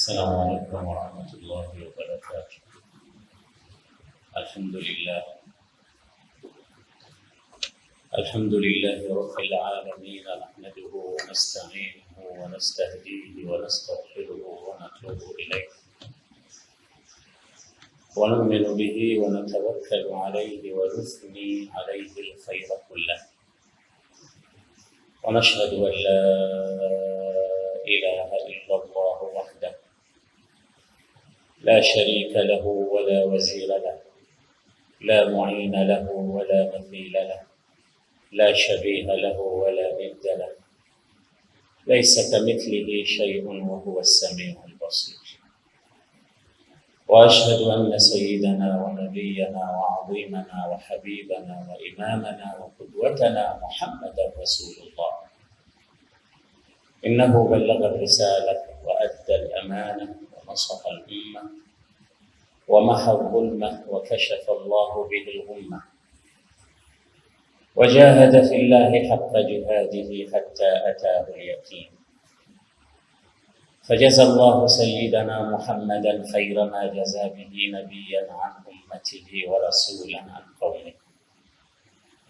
السلام عليكم ورحمة الله وبركاته. الحمد لله رب العالمين، نحمده ونستعينه ونستهديه ونستغفره ونتوب إليه ونؤمن به ونتوكل عليه ونثني عليه الخير كله، ونشهد أن لا إله إلا الله وحده لا شريك له ولا وزير له، لا معين له ولا مثيل له، لا شبيه له ولا ند له، ليس كمثله شيء وهو السميع البصير. وأشهد أن سيدنا ونبينا وعظيمنا وحبيبنا وإمامنا وقدوتنا محمدا رسول الله، إنه بلغ الرسالة وأدى الأمانة ونصح الأمة ومحى الظلمة وكشف الله به الغمة، وجاهد في الله حق جهاده حتى أتاه اليقين. فجزى الله سيدنا محمدا خير ما جزى به نبيا عن أمته ورسولا عن قومه.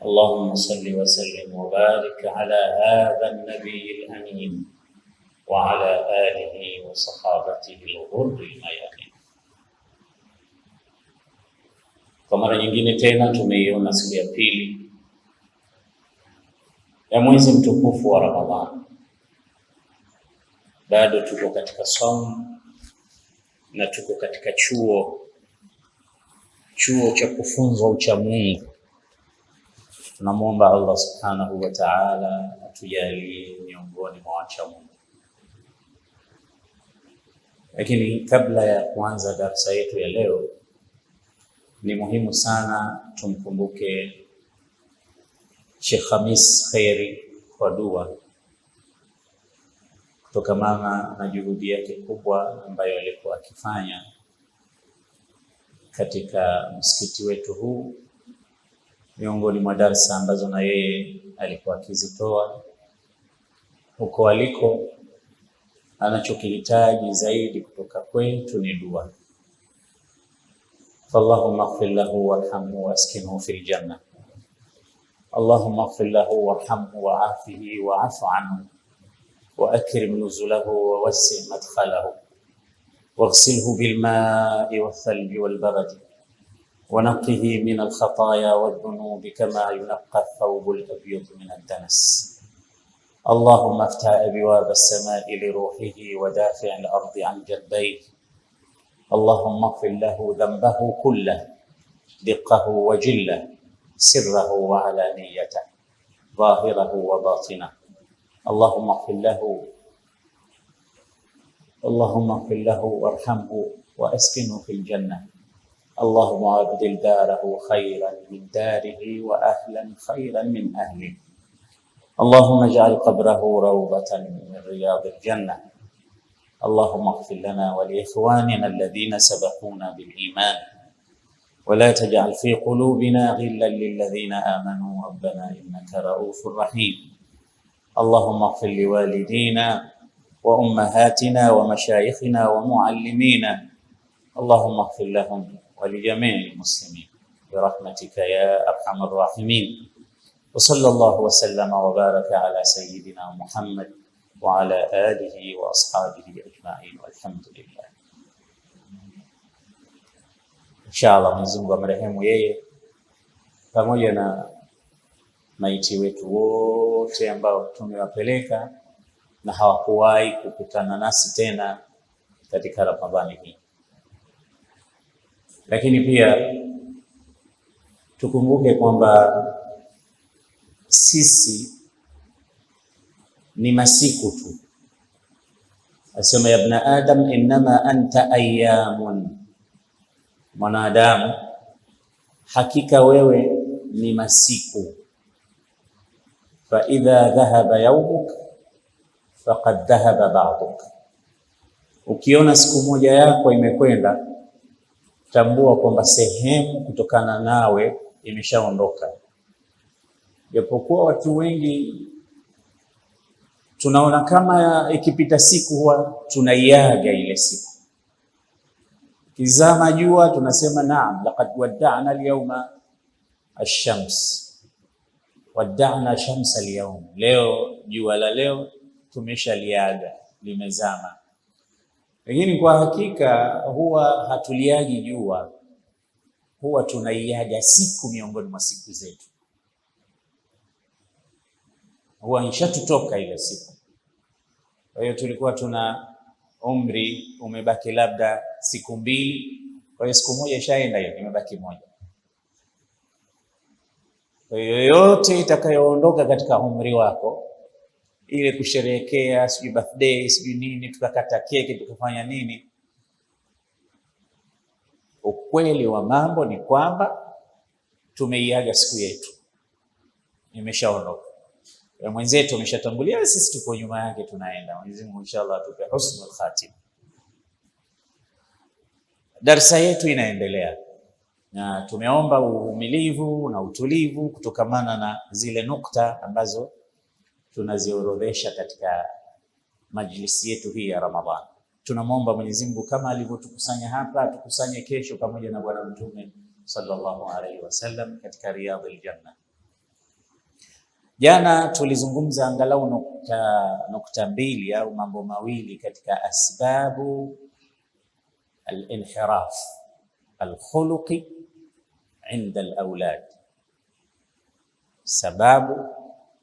اللهم صل وسلم وبارك على هذا النبي الأمين وعلى آله وصحابته الغر الميامين. Kwa mara nyingine tena tumeiona siku ya pili ya mwezi mtukufu wa Ramadhani. Bado tuko katika saumu na tuko katika chuo cha kufunzwa ucha Mungu. Tunamwomba Allah subhanahu wa ta'ala atujalie miongoni mwa wacha Mungu. Lakini kabla ya kuanza darasa yetu ya leo, ni muhimu sana tumkumbuke Sheikh Khamis Khairi kwa dua, kutokana na juhudi yake kubwa ambayo alikuwa akifanya katika msikiti wetu huu, miongoni mwa darasa ambazo na yeye alikuwa akizitoa huko aliko. Anachokihitaji zaidi kutoka kwetu ni dua. Allahumma ighfir lahu warhamhu waskinhu fil janna. Allahumma ighfir lahu warhamhu wa'afihi wa'fu anhu وأكرم نزله ووسع مدخله واغسله بالماء والثلج والبرد ونقه من الخطايا والذنوب كما ينقى الثوب الأبيض من الدنس. اللهم افتح أبواب السماء لروحه ودافع الأرض عن جنبيه. اللهم اغفر له ذنبه كله، دقه وجله، سره وعلانيته، ظاهره وباطنه. اللهم اغفر له وارحمه واسكنه في الجنة. اللهم أبدل داره خيرا من داره وأهلا خيرا من أهله. اللهم اجعل قبره روضة من رياض الجنة. اللهم اغفر لنا ولإخواننا الذين سبقونا بالإيمان، ولا تجعل في قلوبنا غلا للذين آمنوا ربنا إنك رؤوف رحيم. اللهم اغفر لوالدينا وأمهاتنا ومشايخنا ومعلمينا. اللهم اغفر لهم ولجميع المسلمين برحمتك يا أرحم الراحمين. وصلى الله وسلم وبارك على سيدنا محمد وعلى آله وأصحابه أجمعين والحمد لله. Inshallah Mwenyezi Mungu amrehemu yeye pamoja na maiti wetu wote ambao tumewapeleka na hawakuwahi kukutana nasi tena katika Ramadhani hii. Lakini pia tukumbuke kwamba sisi ni masiku tu. Asema ya ibn Adam innama anta ayyamun, mwanadamu hakika wewe ni masiku. Fa idha dhahaba yawmuk faqad dhahaba ba'duk. Ukiona siku moja yako imekwenda, tambua kwamba sehemu kutokana nawe imeshaondoka. Japokuwa watu wengi tunaona kama ikipita siku huwa tunaiaga ile siku. Kizama jua tunasema naam, laqad wadda'na al-yawma ash-shams, wadda'na shamsa al-yawm, leo jua la leo tumeshaliaga, limezama. Lakini kwa hakika huwa hatuliagi jua, huwa tunaiaga siku miongoni mwa siku zetu, huwa ishatutoka ile siku. Kwa hiyo tulikuwa tuna umri umebaki labda siku 2, kwa hiyo siku moja ishaenda, hiyo imebaki moja. Kwa hiyo yote itakayoondoka katika umri wako, ile kusherehekea sijui birthday sijui nini, tukakata keki tukafanya nini, ukweli wa mambo ni kwamba tumeiaga siku yetu, imeshaondoka. Mwenzetu ameshatangulia, sisi tuko nyuma yake tunaenda. Mwenyezi Mungu inshallah atupe husnul khatima. Darsa yetu inaendelea na tumeomba uvumilivu na utulivu kutokamana na zile nukta ambazo tunaziorodhesha katika majlisi yetu hii ya Ramadhani. Tunamwomba Mwenyezi Mungu kama alivyotukusanya hapa, atukusanye kesho pamoja na Bwana Mtume sallallahu alaihi wasallam katika riyadhil janna. Jana tulizungumza angalau nukta 2 au mambo mawili katika asbabu al-inhiraf al-khuluqi inda al-awlad, sababu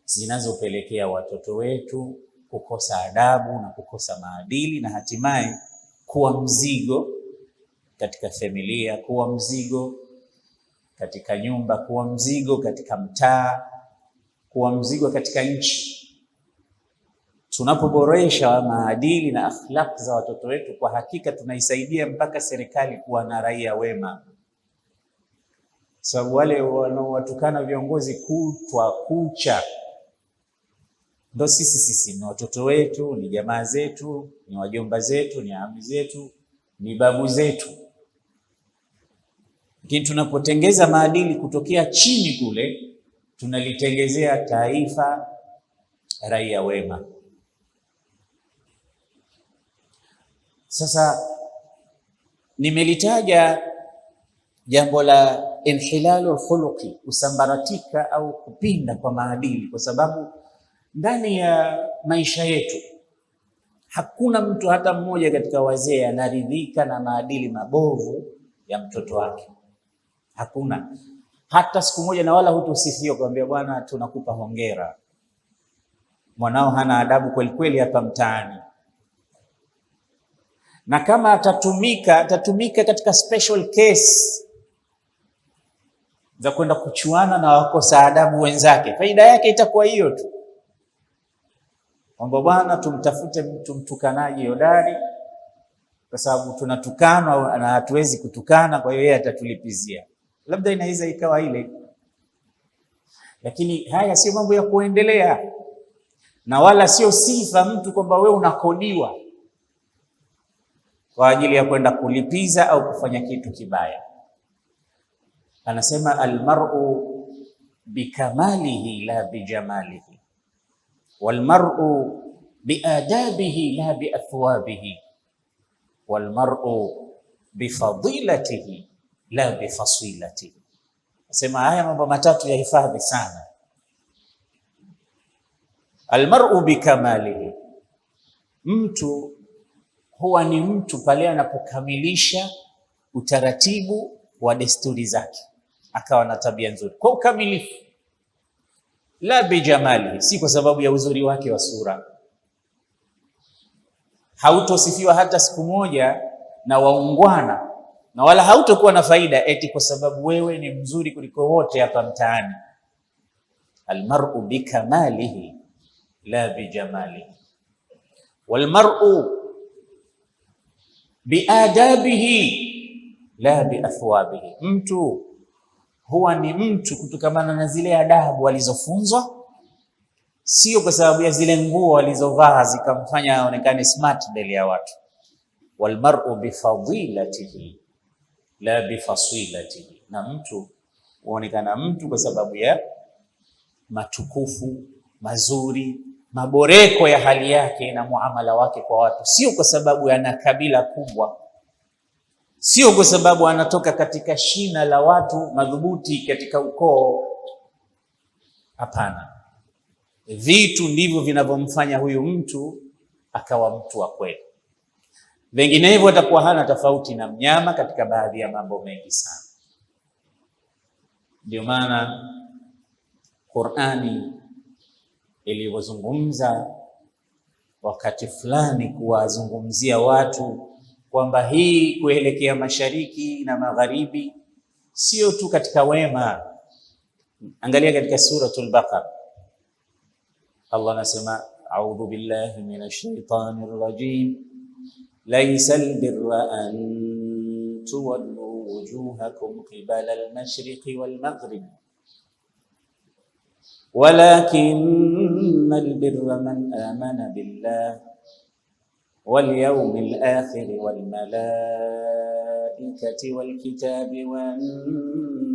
zinazopelekea watoto wetu kukosa adabu na kukosa maadili na hatimaye kuwa mzigo katika familia, kuwa mzigo katika nyumba, kuwa mzigo katika mtaa, kuwa mzigo katika nchi. Tunapoboresha maadili na akhlaq za watoto wetu, kwa hakika tunaisaidia mpaka serikali kuwa na raia wema. Sababu wale wanaowatukana viongozi kutwa kucha ndo sisi ni watoto wetu, ni jamaa zetu, ni wajomba zetu, ni ami zetu, ni babu zetu. Lakini tunapotengeza maadili kutokea chini kule, tunalitengezea taifa raia wema. Sasa nimelitaja jambo la inhilalul khuluqi, kusambaratika au kupinda kwa maadili, kwa sababu ndani ya maisha yetu hakuna mtu hata mmoja katika wazee anaridhika na maadili mabovu ya mtoto wake. Hakuna hata siku moja, na wala hutusifiwa kwambia bwana tunakupa hongera, mwanao hana adabu kweli kweli hapa mtaani. Na kama atatumika katika special case za kwenda kuchuana na wakosa adabu wenzake, faida yake itakuwa hiyo tu, kwamba bwana tumtafute mtu mtukanaji hodari, kwa sababu tunatukanwa na hatuwezi kutukana, kwa hiyo yeye atatulipizia. Labda inaweza ikawa ile, lakini haya sio mambo ya kuendelea, na wala sio sifa mtu kwamba wewe unakodiwa kwa ajili ya kwenda kulipiza au kufanya kitu kibaya. Anasema almar'u bikamalihi la bijamalihi, walmar'u biadabihi la biathwabihi, walmar'u bifadilatihi la bifasilatihi. Anasema haya mambo matatu yahifadhi sana. Almar'u bikamalihi, mtu huwa ni mtu pale anapokamilisha utaratibu wa desturi zake, akawa na tabia nzuri kwa ukamilifu. La bijamalihi, si kwa sababu ya uzuri wake wa sura. Hautosifiwa hata siku moja na waungwana, na wala hautokuwa na faida eti kwa sababu wewe ni mzuri kuliko wote hapa mtaani. Almar'u bikamalihi la bijamalihi, walmar'u biadabihi la biathwabihi, mtu huwa ni mtu kutokamana na zile adabu alizofunzwa, sio kwa sababu ya zile nguo alizovaa zikamfanya aonekane smart mbele ya watu. Walmar'u bifadilatihi la bifasilatihi, na mtu huonekana mtu kwa sababu ya matukufu mazuri maboreko ya hali yake na muamala wake kwa watu, sio kwa sababu ana kabila kubwa, sio kwa sababu anatoka katika shina la watu madhubuti katika ukoo. Hapana, vitu ndivyo vinavyomfanya huyu mtu akawa mtu wa kweli. Vinginevyo atakuwa hana tofauti na mnyama katika baadhi ya mambo mengi sana. Ndio maana Qur'ani ilivyozungumza wakati fulani kuwazungumzia watu kwamba hii kuelekea mashariki na magharibi sio tu katika wema. Angalia katika suratul Baqara, Allah anasema a'udhu billahi minash shaitanir rajim, laysal birra an tuwallu wujuhakum qibala al-mashriqi wal maghrib walakinna al-birra man amana billah wal yawmil akhir wal malaikati wal kitabi wan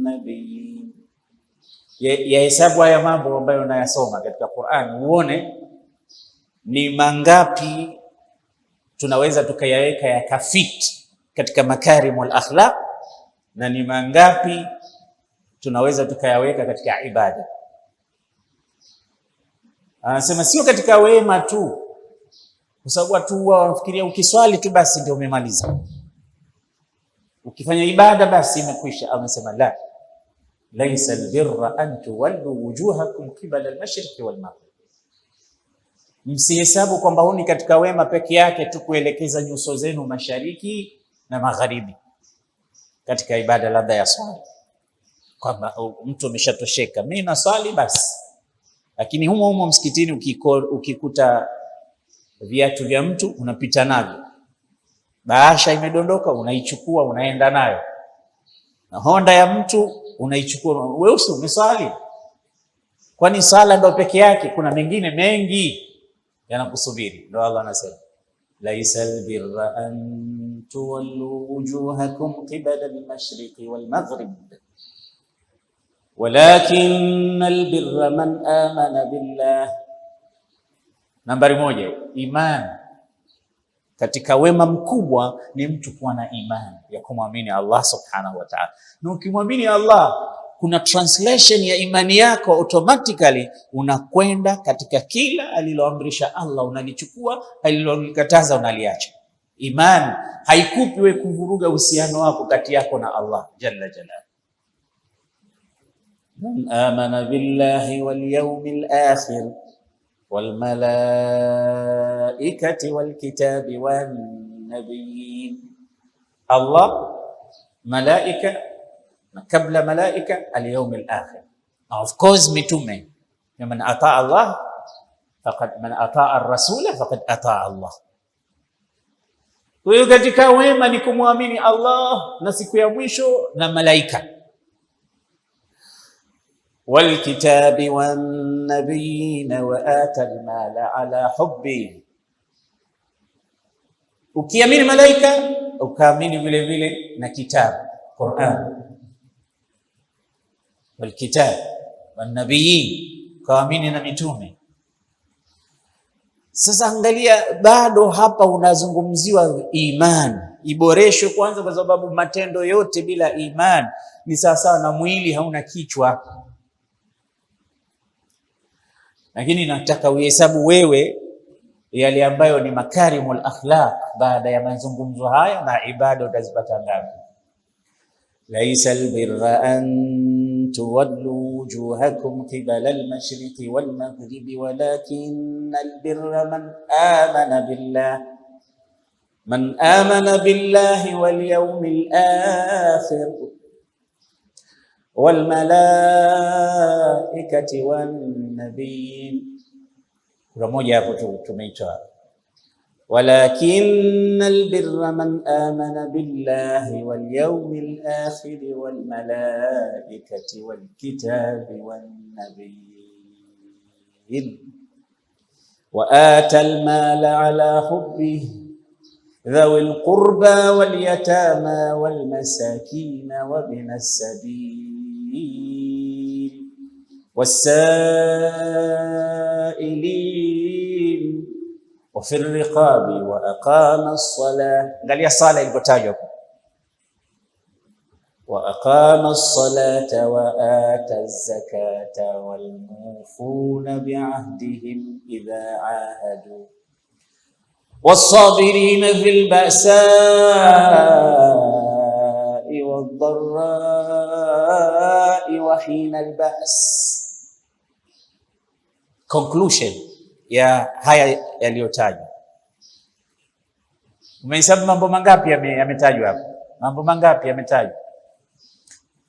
nabiyyin. Yahesabu haya mambo ambayo unayasoma katika Qur'an, uone ni mangapi tunaweza tukayaweka yakafiti katika makarimul akhlaq na ni mangapi tunaweza tukayaweka katika ibada. Anasema sio katika wema tu, kwa sababu watu wanafikiria ukiswali tu basi ndio umemaliza, ukifanya ibada basi imekwisha. Anasema la, laysa albirra an tuwallu wujuhakum qibala almashriqi walmaghrib. Msihesabu kwamba huni katika wema peke yake tu kuelekeza nyuso zenu mashariki na magharibi katika ibada labda ya swala, kwamba mtu ameshatosheka, mimi na swali basi. Lakini humo msikitini ukikuta viatu vya mtu unapita navyo, bahasha imedondoka unaichukua unaenda nayo, na honda ya mtu unaichukua, wewe umeswali? Kwani sala ndio peke yake? Kuna mengine mengi yanakusubiri. Ndio Allah anasema laisal birra an tuwallu wujuhakum qibala al-mashriqi wal maghrib walakin albirra man amana billah. Nambari moja, iman. Katika wema mkubwa ni mtu kuwa na imani ya kumwamini Allah subhanahu wa ta'ala. Na ukimwamini Allah, kuna translation ya imani yako automatically, unakwenda katika kila aliloamrisha Allah unalichukua, alilolikataza unaliacha. Imani haikupi wewe kuvuruga uhusiano wako kati yako na Allah jalla jalaluhu. Man amana billahi wal yawmil akhir wal malaikati wal kitabi wan nabiyyin. Allah, malaika, na kabla malaika al-yawmil akhir, of course mitume. Man ataa Allah faqad, man ataa ar-rasula faqad ataa Allah. Kwa hiyo katika wema ni kumwamini Allah na siku ya mwisho na malaika. Wal kitabi wan nabiyyin wa ata al-mala ala hubbi. Ukiamini malaika ukaamini vile vile na kitabu Qur'an, wal kitab wan nabiyyin, ukaamini na mitume. Sasa angalia, bado hapa unazungumziwa iman iboreshwe kwanza, kwa sababu matendo yote bila iman ni sawasawa na mwili hauna kichwa. Lakini nataka uhesabu wewe yale ambayo ni makarimul akhlaq baada ya mazungumzo haya, na ibada utazipata ngapi? Laisa albirra an tuwallu wujuhakum qibala al-mashriqi wal maghribi walakin albirra man amana billahi wal yawmil akhir wal malaikati wan nabiyyin. Kuna moja hapo tumeitoa, walakin albirra man amana billahi wal yawmil akhir wal malaikati wal kitabi wan nabiyyin wa ata al mala ala hubbihi dhawil qurba wal yatama wal masakin wa binas sabil والسائلين wa fi riqabi wa aqama as-salah. Angalia sala ilivyotajwa, wa aqama as-salata wa ata az-zakata wal mufuna bi ahdihim idha ahadu was-sabirina fil ba'sa'i wad-dharra'i wa hina al-ba's. Conclusion ya haya yaliyotajwa. Umehesabu mambo mangapi yametajwa hapa? Mambo mangapi yametajwa?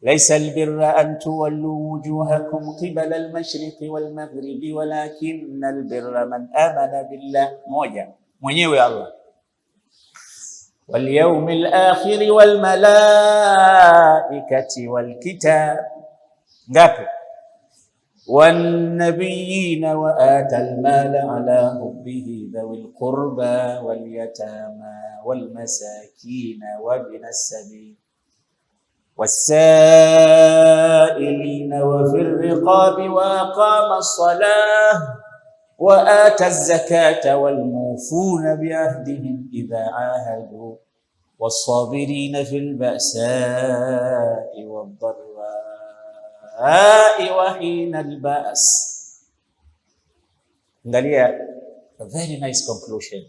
Laisa albirra an tuwallu wujuhakum qibala almashriqi walmaghribi walakinna albirra man amana billah. Moja, mwenyewe Allah, wal yawmil akhir wal malaikati wal kitab. Ngapi? والنبيين وآتى المال على حبه ذوي القربى واليتامى والمساكين وابن السبيل والسائلين وفي الرقاب وأقام الصلاة وآتى الزكاة والموفون بعهدهم إذا عاهدوا والصابرين في البأساء والضراء wa hina al-ba's. Angalia, a very nice conclusion.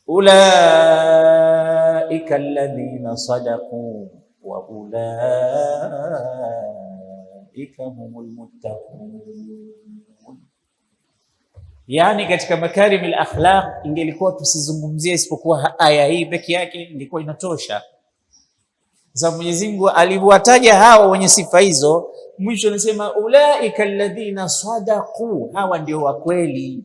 Ulaika alladhina sadaqu wa ulaika humul muttaqun. Yani katika makarim al-akhlaq ingelikuwa tusizungumzie isipokuwa aya hii peke yake ingekuwa inatosha. Sasa Mwenyezi Mungu aliwataja hao wenye sifa hizo, mwisho anasema ulaika alladhina sadaqu, hawa ndio wa kweli.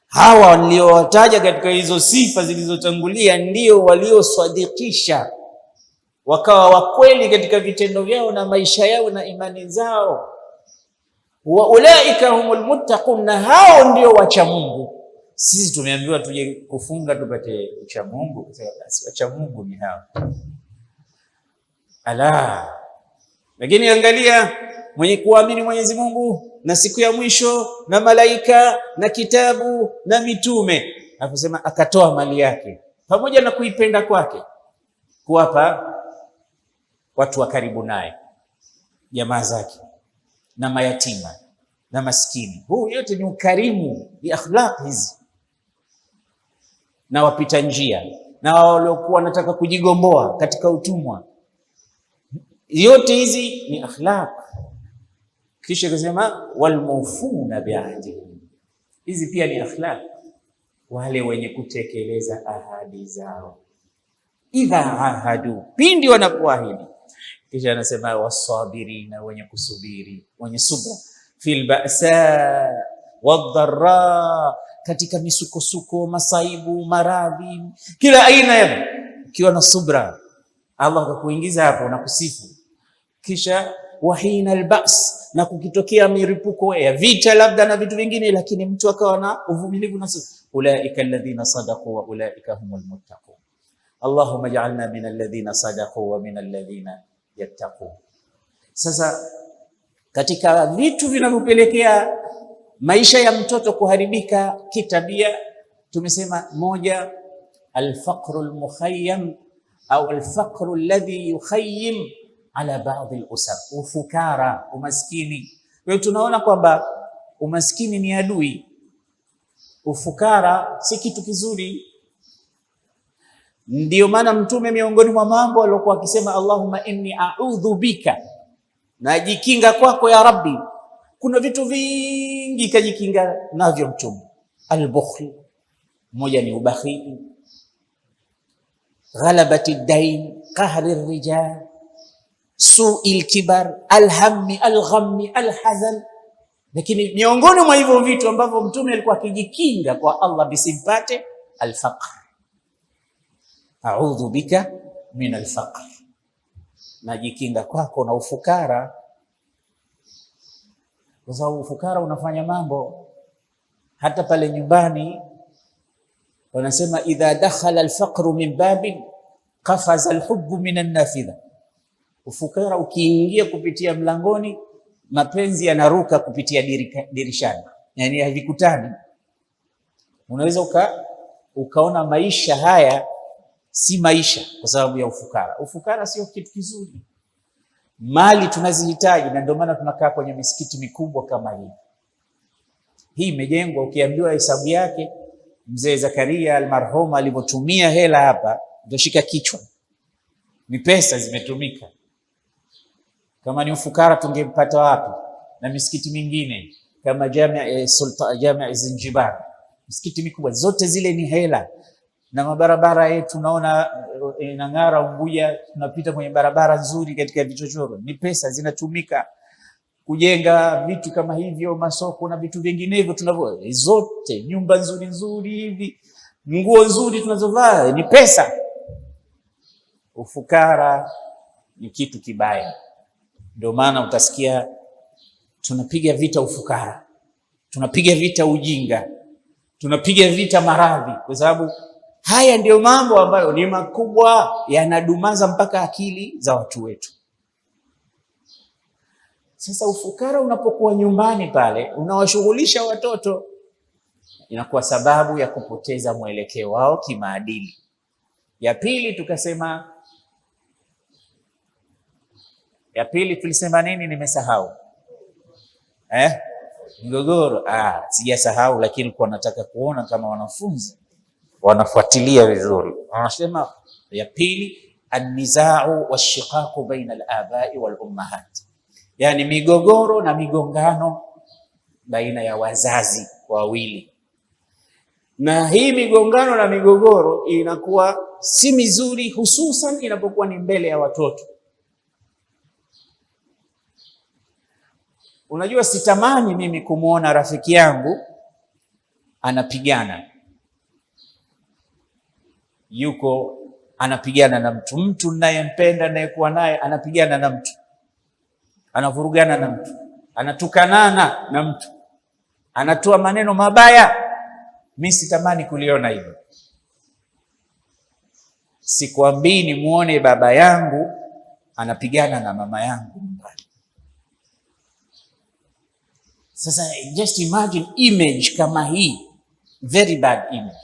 Hawa niliowataja katika hizo sifa zilizotangulia ndio waliosadikisha, wakawa wa kweli katika vitendo vyao na maisha yao na imani zao. Wa ulaika humul muttaqun, na hao ndio wacha Mungu. Sisi tumeambiwa tuje kufunga tupate ucha Mungu, basi wacha Mungu ni hao. Ala, lakini angalia, mwenye kuamini Mwenyezi Mungu na siku ya mwisho na malaika na kitabu na mitume, akusema akatoa mali yake pamoja na kuipenda kwake kuwapa watu wa karibu naye, jamaa zake na mayatima na maskini. Huu yote ni ukarimu, ni akhlaq hizi. Na wapita njia na waliokuwa wanataka kujigomboa katika utumwa, yote hizi ni akhlaq. Kisha kusema walmufuna biahdihim, hizi pia ni akhlaq, wale wenye kutekeleza ahadi zao. Idha ahadu, pindi wanapoahidi. Kisha anasema wasabirina, wenye kusubiri, wenye subra, fil ba'sa wadh-dharra, katika misukosuko, masaibu, maradhi, kila aina ya, ukiwa na subra Allah akakuingiza hapo na kusifu. Kisha wahina albas, na kukitokea miripuko ya vita labda na vitu vingine, lakini mtu akawa na uvumilivu na subra. Ulaika alladhina sadaqu wa ulaika humul muttaqun. Allahumma ij'alna min alladhina sadaqu wa min alladhina yattaqun. Sasa katika vitu vinavyopelekea maisha ya mtoto kuharibika kitabia, tumesema moja, alfaqru almukhayyam au alfaqru alladhi yukhayyim ala baadhi al-usar, ufukara, umaskini. Kwa hiyo tunaona kwamba umaskini ni adui, ufukara si kitu kizuri. Ndio maana Mtume miongoni mwa mambo aliyokuwa akisema Allahumma inni a'udhu bika, najikinga kwako ya Rabbi. Kuna vitu vingi kajikinga navyo Mtume. Al-bukhl, moja ni ubakhili, ghalabati ad-dain, qahri ar-rijal, su'il kibar, alhammi, alghammi, alhazan. Lakini miongoni mwa hivyo vitu ambavyo Mtume alikuwa akijikinga kwa Allah visimpate, al-faqr. A'udhu bika min al-faqr, najikinga kwako na ufukara. Kwa sababu ufukara unafanya mambo hata pale nyumbani. Wanasema idha dakhala al-faqru min babin qafaza al-hubbu min an-nafidha. Ufukara ukiingia kupitia mlangoni, mapenzi yanaruka kupitia dirishani, yani havikutani. Unaweza ukaona maisha haya si maisha kwa sababu ya ufukara. Ufukara sio kitu kizuri. Mali tunazihitaji, na ndio maana tunakaa kwenye misikiti mikubwa kama hii. Hii imejengwa, ukiambiwa hesabu yake mzee Zakaria almarhum alivyotumia hela hapa, ndio shika kichwa. Ni pesa zimetumika. Kama ni ufukara tungempata wapi? Na misikiti mingine kama Jamia Zanzibar, misikiti mikubwa zote zile ni hela. Na mabarabara yetu naona inang'ara Unguja, tunapita kwenye barabara nzuri katika vichochoro, ni pesa zinatumika kujenga vitu kama hivyo, masoko na vitu vinginevyo tunavyo, zote nyumba nzuri nzuri hivi, nguo nzuri tunazovaa, ni pesa. Ufukara ni kitu kibaya. Ndio maana utasikia tunapiga vita ufukara, tunapiga vita ujinga, tunapiga vita maradhi, kwa sababu haya ndio mambo ambayo ni makubwa, yanadumaza mpaka akili za watu wetu. Sasa ufukara unapokuwa nyumbani pale, unawashughulisha watoto, inakuwa sababu ya kupoteza mwelekeo wao kimaadili. Ya pili tulisema nini? Nimesahau. Mgogoro. Sijasahau, lakini kwa nataka kuona kama wanafunzi wanafuatilia vizuri. Wanasema ya pili, an-nizau wash-shiqaqu baina al-abai wal-ummahat, yani migogoro na migongano baina ya wazazi wawili. Na hii migongano na migogoro inakuwa si mizuri, hususan inapokuwa ni mbele ya watoto. Unajua, sitamani mimi kumuona rafiki yangu anapigana, yuko anapigana na mtu ninayempenda, ninayekuwa naye anapigana na mtu, anavurugana na mtu, anatukanana na mtu, anatoa maneno mabaya. Mimi sitamani kuliona hivyo. Sikwambii ni muone baba yangu anapigana na mama yangu nyumbani. Sasa just imagine image kama hii, very bad image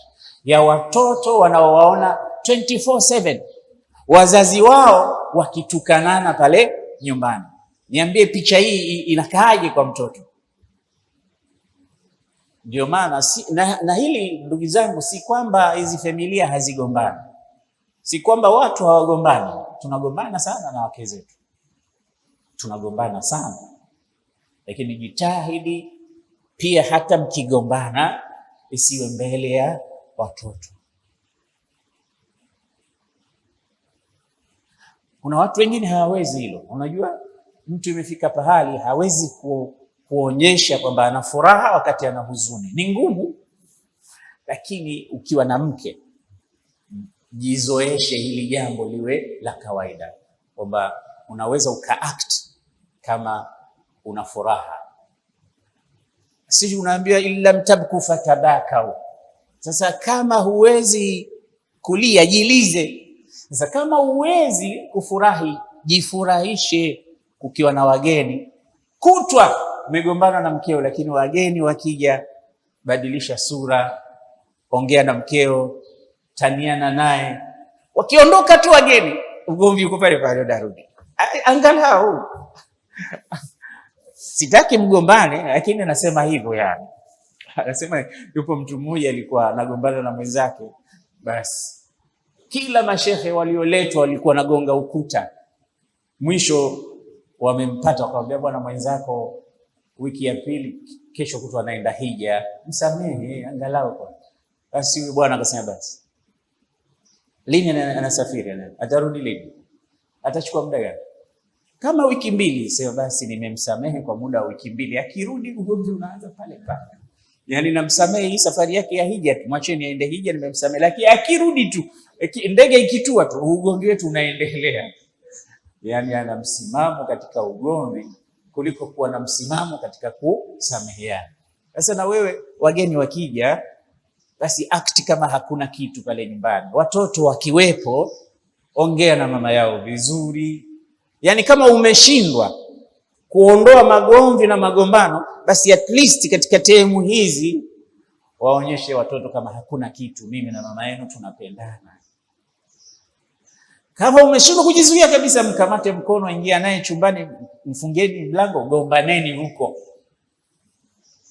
ya watoto wanaowaona 24/7 wazazi wao wakitukanana pale nyumbani. Niambie picha hii inakaaje kwa mtoto? Ndio maana na hili ndugu zangu, si kwamba hizi familia hazigombani, si kwamba watu hawagombani. Tunagombana sana na wake zetu, tunagombana sana, lakini jitahidi pia hata mkigombana isiwe mbele ya watoto. Kuna watu wengine hawawezi hilo. Unajua, mtu imefika pahali hawezi kuonyesha kwamba ana furaha wakati ana huzuni. Ni ngumu, lakini ukiwa na mke, jizoeshe hili jambo liwe la kawaida, kwamba unaweza ukaact kama una furaha. Sisi unaambiwa illa mtabku fatabakau. Sasa kama huwezi kulia, jilize. Sasa kama huwezi kufurahi, jifurahishe. Ukiwa na wageni, kutwa umegombana na mkeo, lakini wageni wakija, badilisha sura, ongea na mkeo, taniana naye. Wakiondoka tu wageni, ugomvi uko pale pale, darudi. Angalau sitaki mgombane, lakini nasema hivyo yani. Anasema yupo mtu mmoja alikuwa anagombana na mwenzake, basi kila mashehe walioletwa walikuwa nagonga ukuta. Mwisho wamempata, wakamwambia, bwana, mwenzako wiki ya pili kesho kutwa anaenda hija, msamehe angalau kwa. Basi huyu bwana akasema, basi lini anasafiri, atarudi lini, atachukua muda gani? Kama wiki mbili. Sema basi nimemsamehe kwa muda wa wiki mbili, akirudi ugomvi unaanza pale pale. Yani namsamehe hii safari yake ya hija, tumwacheni aende hija, nimemsamehe, lakini akirudi tu, ndege ikitua tu, ugomvi wetu unaendelea. Yani ana msimamo katika ugomvi kuliko kuwa na msimamo katika kusameheana. Sasa na wewe, wageni wakija, basi act kama hakuna kitu pale nyumbani. Watoto wakiwepo, ongea na mama yao vizuri. Yani kama umeshindwa kuondoa magomvi na magombano, basi at least katika temu hizi waonyeshe watoto kama hakuna kitu, mimi na mama yenu tunapendana. Kama umeshindwa kujizuia kabisa, mkamate mkono, ingia naye chumbani, mfungeni mlango, gombaneni huko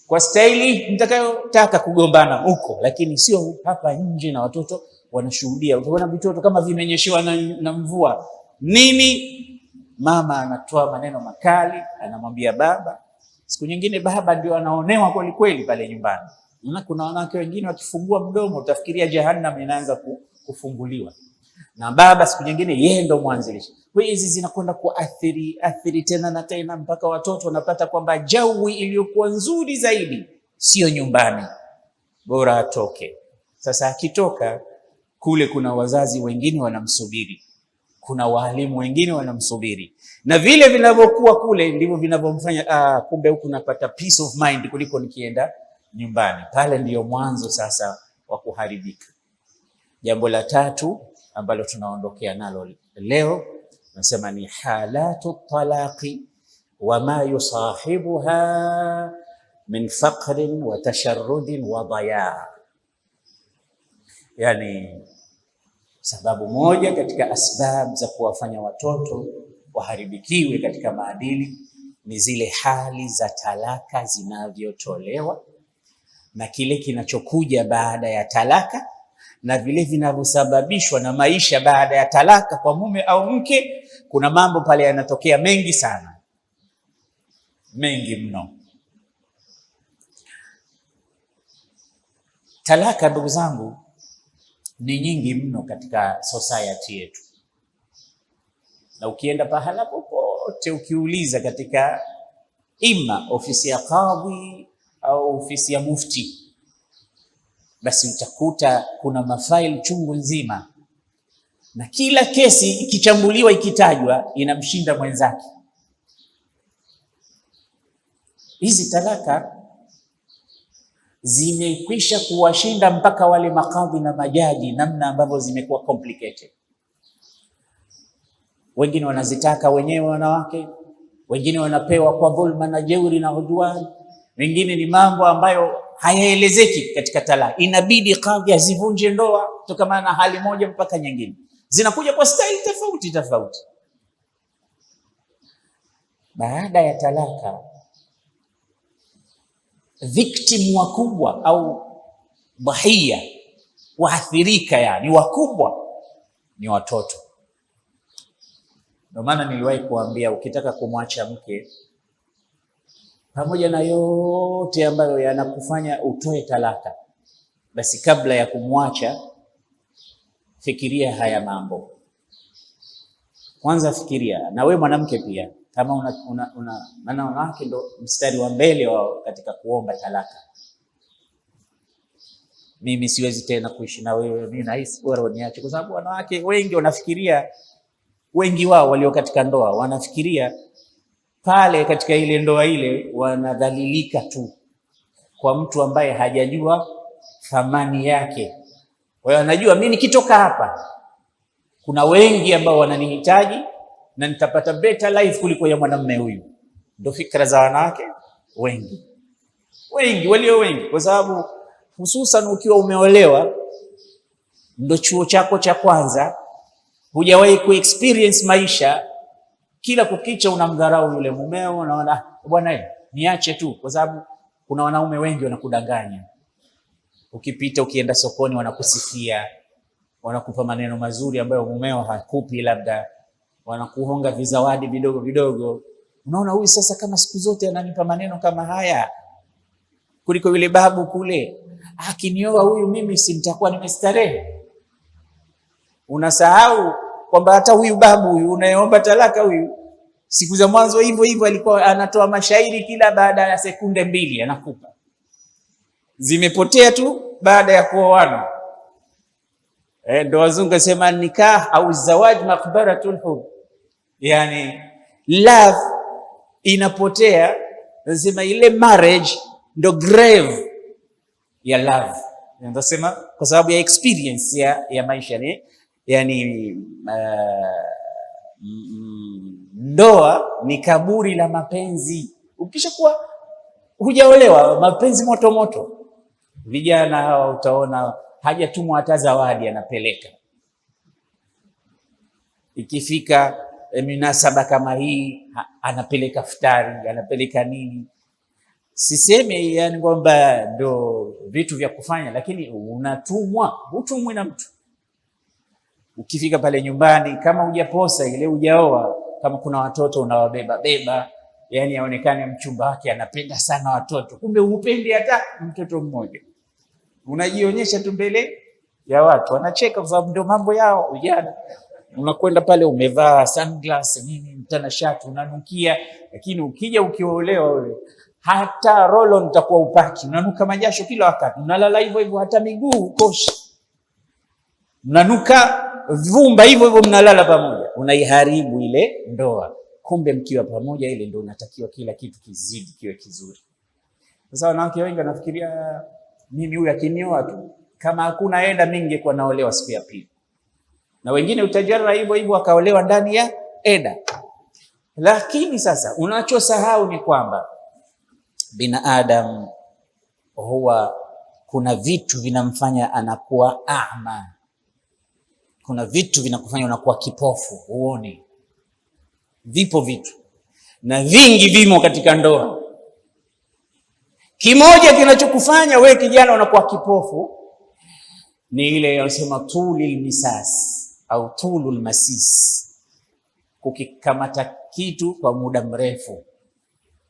kwa staili mtakayotaka kugombana huko, lakini sio hapa nje na watoto wanashuhudia. Utaona vitoto kama vimenyeshewa na mvua nini, mama anatoa maneno makali, anamwambia baba. Siku nyingine baba ndio anaonewa kweli kweli pale nyumbani. Na kuna wanawake wengine wakifungua mdomo utafikiria jahannam inaanza kufunguliwa. Na baba siku nyingine yeye ndo mwanzilishi. Kwa hiyo hizi zinakwenda kuathiri tena na tena mpaka watoto wanapata kwamba jawi iliyokuwa nzuri zaidi sio nyumbani, bora atoke. Sasa akitoka kule, kuna wazazi wengine wanamsubiri, kuna walimu wengine wanamsubiri, na vile vinavyokuwa kule ndivyo vinavyomfanya kumbe huku napata peace of mind kuliko nikienda nyumbani. Pale ndiyo mwanzo sasa wa kuharibika. Jambo la tatu ambalo tunaondokea nalo leo nasema ni halatu talaqi wa ma yusahibuha min faqrin wa tasharrudin wa daya. Yani sababu moja katika asbab za kuwafanya watoto waharibikiwe katika maadili ni zile hali za talaka zinavyotolewa na kile kinachokuja baada ya talaka na vile vinavyosababishwa na maisha baada ya talaka kwa mume au mke. Kuna mambo pale yanatokea mengi sana, mengi mno. Talaka, ndugu zangu, ni nyingi mno katika society yetu, na ukienda pahala popote ukiuliza katika ima ofisi ya kadhi au ofisi ya mufti, basi utakuta kuna mafaili chungu nzima, na kila kesi ikichambuliwa, ikitajwa, inamshinda mwenzake. Hizi talaka zimekwisha kuwashinda mpaka wale makadhi na majaji, namna ambavyo zimekuwa complicated. Wengine wanazitaka wenyewe wanawake, wengine wanapewa kwa dhulma na jeuri na udwan, wengine ni mambo ambayo hayaelezeki katika talaka. Inabidi kadhi azivunje ndoa kutokana na hali moja mpaka nyingine. Zinakuja kwa style tofauti tofauti. Baada ya talaka, victim wakubwa au dhahia, waathirika yani wakubwa, ni watoto. Ndio maana niliwahi kuambia, ukitaka kumwacha mke, pamoja na yote ambayo yanakufanya utoe talaka, basi kabla ya kumwacha fikiria haya mambo. Kwanza fikiria, na wewe mwanamke pia, kama maana wanawake ndo mstari wa mbele wao katika kuomba talaka. Mimi siwezi tena kuishi na wewe, mimi nahisi bora uniache. Kwa sababu wanawake wengi wanafikiria, wengi wao walio katika ndoa wanafikiria pale katika ile ndoa ile wanadhalilika tu kwa mtu ambaye hajajua thamani yake. Kwa hiyo anajua mimi nikitoka hapa kuna wengi ambao wananihitaji na nitapata better life kuliko ya mwanamume huyu. Ndio fikra za wanawake wengi walio wengi, kwa sababu hususan ukiwa umeolewa, ndio chuo chako cha kwanza, hujawahi kuexperience maisha. Kila kukicha unamdharau yule mumeo, unaona bwana niache tu, kwa sababu kuna wanaume wengi wanakudanganya. Ukipita ukienda sokoni wanakusifia, wanakupa maneno mazuri ambayo mumeo hakupi, labda wanakuhonga vizawadi vidogo vidogo. Unaona huyu sasa kama siku zote ananipa maneno kama haya kuliko yule babu kule, akinioa huyu mimi si nitakuwa nimestarehe. Unasahau kwamba hata huyu babu huyu unayeomba talaka huyu, siku za mwanzo hivyo hivyo alikuwa anatoa mashairi kila baada ya sekunde 2 anakupa. Zimepotea tu baada ya kuoana. Ndio wazungu sema nikah au zawaj maqbaratul hub, yani love inapotea. Nasema ile marriage ndo grave ya love. Nasema kwa sababu ya experience ya maisha ni yani ndoa ni kaburi la mapenzi. Ukishakuwa hujaolewa, mapenzi moto moto, Vijana hawa utaona hajatumwa hata zawadi anapeleka. Ikifika minasaba kama hii anapeleka futari, anapeleka nini. Sisemi yani kwamba ndo vitu vya kufanya, lakini unatumwa, hutumwi na mtu. Ukifika pale nyumbani, kama hujaposa ile, hujaoa, kama kuna watoto unawabeba beba, yani aonekane mchumba wake anapenda sana watoto, kumbe hupendi hata mtoto mmoja. Unajionyesha tu mbele ya watu, wanacheka kwa sababu ndio mambo yao vijana. Unakwenda pale umevaa sunglass nini, mtanashati, unanukia, lakini ukija ukiolewa wewe hata rolo nitakuwa upaki, unanuka majasho kila wakati, unalala hivyo hivyo, hata miguu ukoshi, unanuka vumba hivyo hivyo, mnalala pamoja, unaiharibu ile ndoa. Kumbe mkiwa pamoja, ile ndio unatakiwa kila kitu kizidi kiwe kizuri. Sasa wanawake wengi wanafikiria mimi huyu akinioa tu, kama hakuna eda mimi ningekuwa naolewa siku ya pili. Na wengine utajara hivyo hivyo akaolewa ndani ya eda. Lakini sasa unachosahau ni kwamba binadamu huwa kuna vitu vinamfanya anakuwa ama, kuna vitu vinakufanya unakuwa kipofu, huoni. Vipo vitu na vingi vimo katika ndoa. Kimoja kinachokufanya wewe kijana unakuwa kipofu ni ile yanasema tulul misas au tulul masis, kukikamata kitu kwa muda mrefu.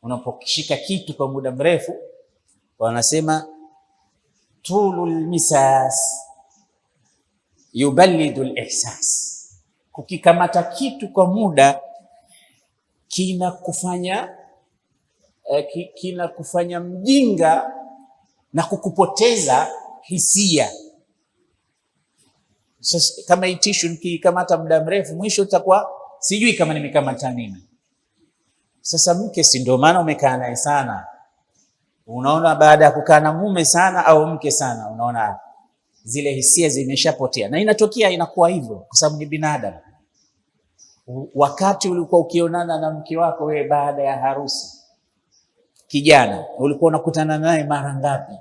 Unapokishika kitu kwa muda mrefu, wanasema tulul misas yubalidul ihsas. Kukikamata kitu kwa muda kinakufanya mjinga na kukupoteza hisia. Sasa kama hii tissue nikikamata muda mrefu, mwisho utakuwa sijui kama nimekamata nini. Sasa mke, si ndio maana umekaa naye sana, unaona baada ya kukaa na mume sana au mke sana, unaona zile hisia zimeshapotea. Na inatokea inakuwa hivyo kwa sababu ni binadamu. Wakati ulikuwa ukionana na mke wako wewe baada ya harusi, kijana, ulikuwa unakutana naye mara ngapi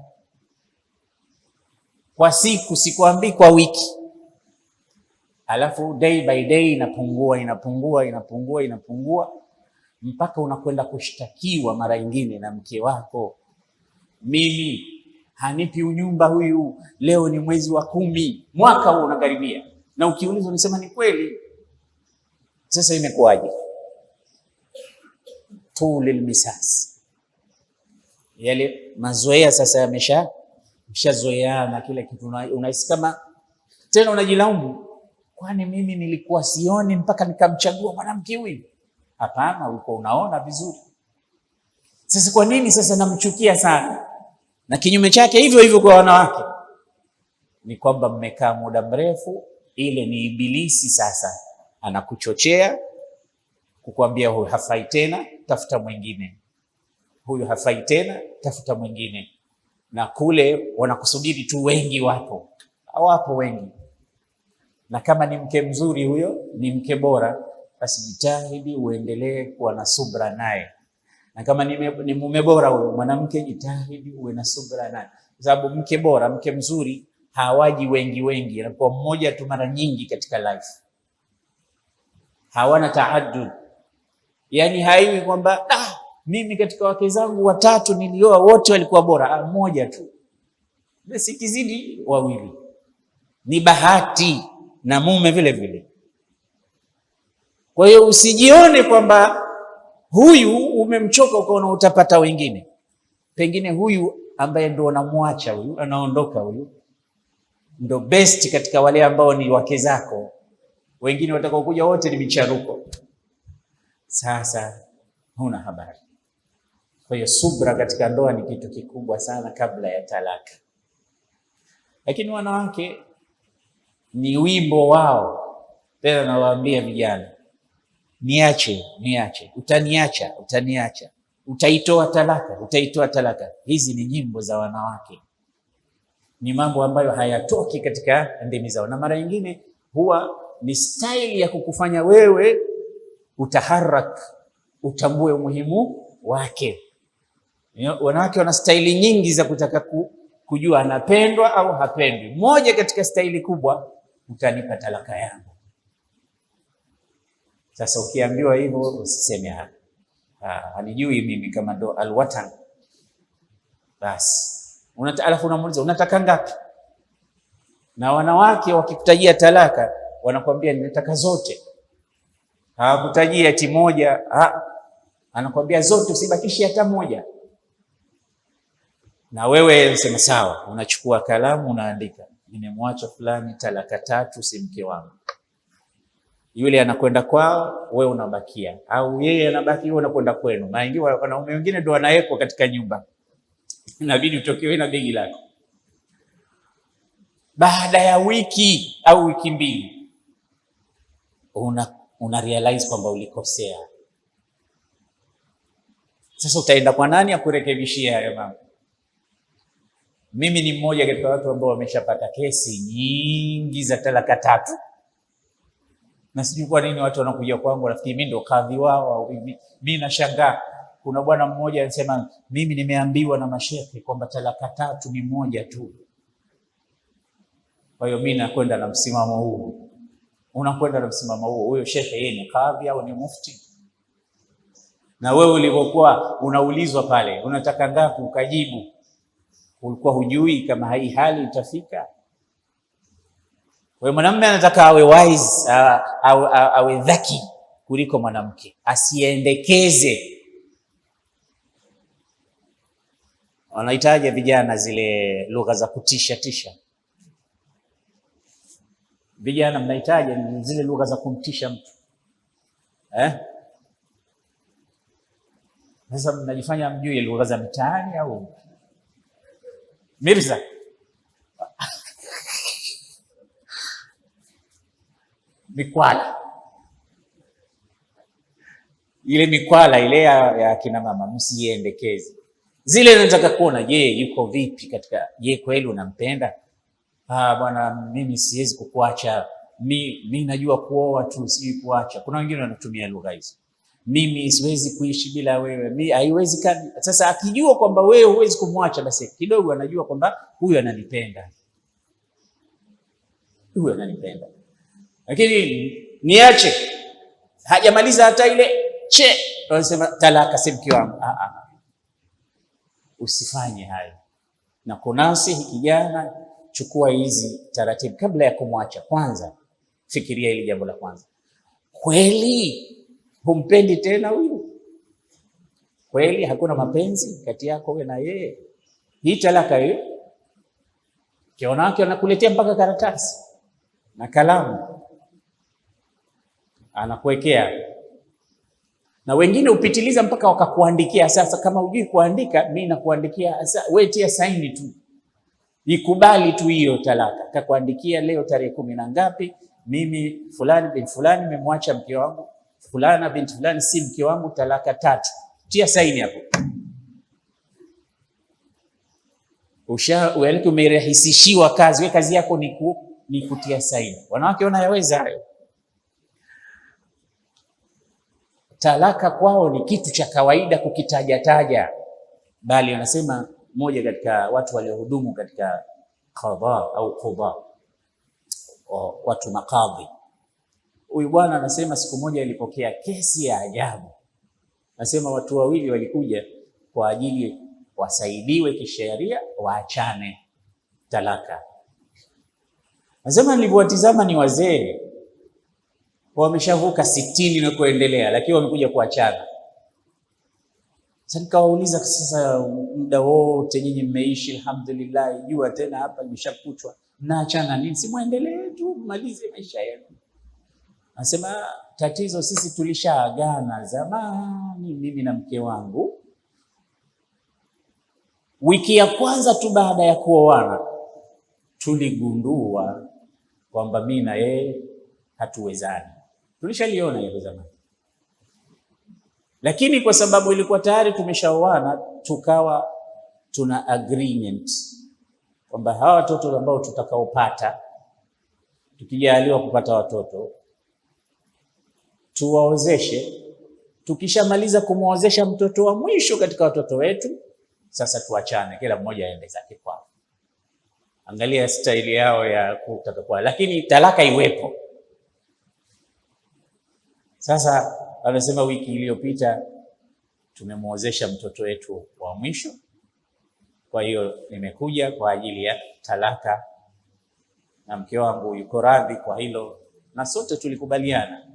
kwa siku? Sikwambii kwa wiki. Alafu day by day inapungua mpaka unakwenda kushtakiwa mara nyingine na mke wako. Mimi hanipi unyumba huyu, leo ni mwezi wa 10, mwaka huu unakaribia. Na ukiulizwa unasema ni kweli. Sasa imekuwaje? Tulul misas, yale mazoea sasa yameshazoeana kila kitu. Unahisi kama tena unajilaumu, kwani mimi nilikuwa sioni mpaka nikamchagua mwanamke huyu? Hapana, ulikuwa unaona vizuri. Sasa kwa nini sasa namchukia sana? Na kinyume chake hivyo hivyo kwa wanawake, ni kwamba mmekaa muda mrefu, ile ni ibilisi sasa anakuchochea kukuambia huyu hafai tena, tafuta mwingine. Huyu hafai tena, tafuta mwingine. Na kule wanakusubiri tu, wengi wapo. Hawapo wengi. Na kama ni mke mzuri huyo, ni mke bora, basi jitahidi uendelee kuwa na subra naye. Na kama ni mume bora huyo, mwanamke, jitahidi uwe na subra naye. Kwa sababu mke bora, mke mzuri hawaji wengi, anakuwa mmoja tu mara nyingi katika life. Hawana tahadud. Yani haiwi kwamba mimi katika wake zangu 3 nilioa wote walikuwa bora, mmoja tu. Basi kizidi 2. Ni bahati, na mume vile vile. Kwa hiyo usijione kwamba huyu umemchoka ukaona utapata wengine. Pengine huyu ambaye ndo unamwacha huyu, anaondoka huyu, ndo best katika wale ambao ni wake zako. Wengine watakao kuja wote ni micharuko. Sasa huna habari. Kwa hiyo subra katika ndoa ni kitu kikubwa sana kabla ya talaka. Lakini wanawake ni wimbo wao. Tena nawaambia vijana, niache, utaniacha, utaitoa talaka. Hizi ni nyimbo za wanawake. Ni mambo ambayo hayatoki katika ndimi zao. Na mara nyingine huwa ni style ya kukufanya wewe utaharak, utambue umuhimu wake. Wanawake wana style nyingi za kutaka kujua anapendwa au hapendwi. Moja katika staili kubwa, utanipa talaka yangu. Sasa ukiambiwa hivyo usiseme hanijui mimi kama ndo alwatan. Basi alafu unamuuliza unataka ngapi? Na wanawake wakikutajia talaka wanakwambia ninataka zote. Hawakutajia ati moja, anakwambia zote, usibakishi hata moja. Na wewe unasema sawa, unachukua kalamu unaandika, nimemwacha fulani talaka 3, si mke wangu. Yule anakwenda kwao, wewe unabakia, au yeye anabaki, wewe unakwenda kwenu. Na ingiwa wanaume wengine ndio wanawekwa katika nyumba, inabidi utokewe na begi lako. Baada ya wiki au wiki mbili una realize kwamba ulikosea. Sasa utaenda kwa nani akurekebishia hayo mambo? Mimi ni mmoja katika watu ambao wameshapata kesi nyingi za talaka 3. Na sijui kwa nini watu wanakuja kwangu nafikiri mimi ndo kadhi wao, au mimi nashangaa. Kuna bwana mmoja anasema mimi nimeambiwa na mashehe kwamba talaka 3 ni moja tu. Kwa hiyo mimi nakwenda na msimamo huu. Unakwenda na msimamo huo. Huyo shehe yeye ni kadhi au ni mufti? Na wewe ulivyokuwa unaulizwa pale unataka ngapi, ukajibu, ulikuwa hujui kama hii hali itafika? Kwa hiyo mwanamume anataka awe wise, awe dhaki kuliko mwanamke, asiendekeze. Wanahitaji vijana zile lugha za kutisha tisha. Vijana mnahitaji zile lugha za kumtisha mtu. Sasa mnajifanya mjui lugha za mitaani au Mirza. Mikwala. Ile mikwala ile ya kina mama msiendekeze. Zile nataka kuona, je, yuko vipi katika, je kweli unampenda? Bwana mimi siwezi kukuacha. Mimi najua kuoa tu, si kuacha. Kuna wengine wanatumia lugha hizo. Mimi siwezi kuishi bila wewe. Mimi haiwezekani. Sasa akijua kwamba wewe huwezi kumwacha, basi kidogo anajua kwamba huyu ananipenda. Huyu ananipenda. Lakini niache, hajamaliza hata ile anasema talaka, si mke wangu. Usifanye hayo. Na kunasihi kijana, chukua hizi taratibu kabla ya kumwacha. Kwanza fikiria hili jambo la kwanza. Kweli humpendi tena huyu? Kweli hakuna mapenzi kati yako wewe na yeye? Hii talaka hiyo, kiona wake anakuletea mpaka karatasi na kalamu anakuwekea, na wengine upitiliza mpaka wakakuandikia. Sasa kama hujui kuandika, mimi nakuandikia, wewe tia saini tu, ikubali tu hiyo talaka. Kakuandikia leo tarehe 10 na ngapi, mimi fulani bin fulani nimemwacha mke wangu, fulana binti fulani si mke wangu, talaka 3. Tia saini hapo. Umerahisishiwa kazi. Wewe kazi yako ni kutia saini. Wanawake wanayaweza hayo. Talaka kwao ni kitu cha kawaida kukitaja, bali wanasema mmoja katika watu waliohudumu katika qadha au qudha, watu makadhi, huyu bwana anasema siku moja alipokea kesi ya ajabu. Anasema watu wawili walikuja kwa ajili wasaidiwe kisheria waachane talaka. Anasema nilivyowatizama ni wazee wameshavuka 60 na kuendelea, lakini wamekuja kuachana. Sasa nikawauliza, sasa muda wote nyinyi mmeishi alhamdulillah, jua tena hapa imeshakuchwa, mnaachana nini? Si muendelee tu malize maisha yenu. Anasema tatizo sisi tulishaagana zamani, mimi na mke wangu. Wiki ya kwanza tu baada ya kuoana tuligundua kwamba mimi na yeye hatuwezani. Tulishaliona hiyo zamani, lakini kwa sababu ilikuwa tayari tumeshaoana, tukawa tuna agreement kwamba hawa watoto ambao tutakaopata, tukijaliwa kupata watoto, tuwaozeshe. Tukishamaliza kumwozesha mtoto wa mwisho katika watoto wetu, sasa tuachane, kila mmoja aende zake kwao. Angalia staili yao ya kutaka kwa, lakini talaka iwepo. Sasa anasema wiki iliyopita tumemwozesha mtoto wetu wa mwisho, kwa hiyo nimekuja kwa ajili ya talaka, na mke wangu yuko radhi kwa hilo, na sote tulikubaliana.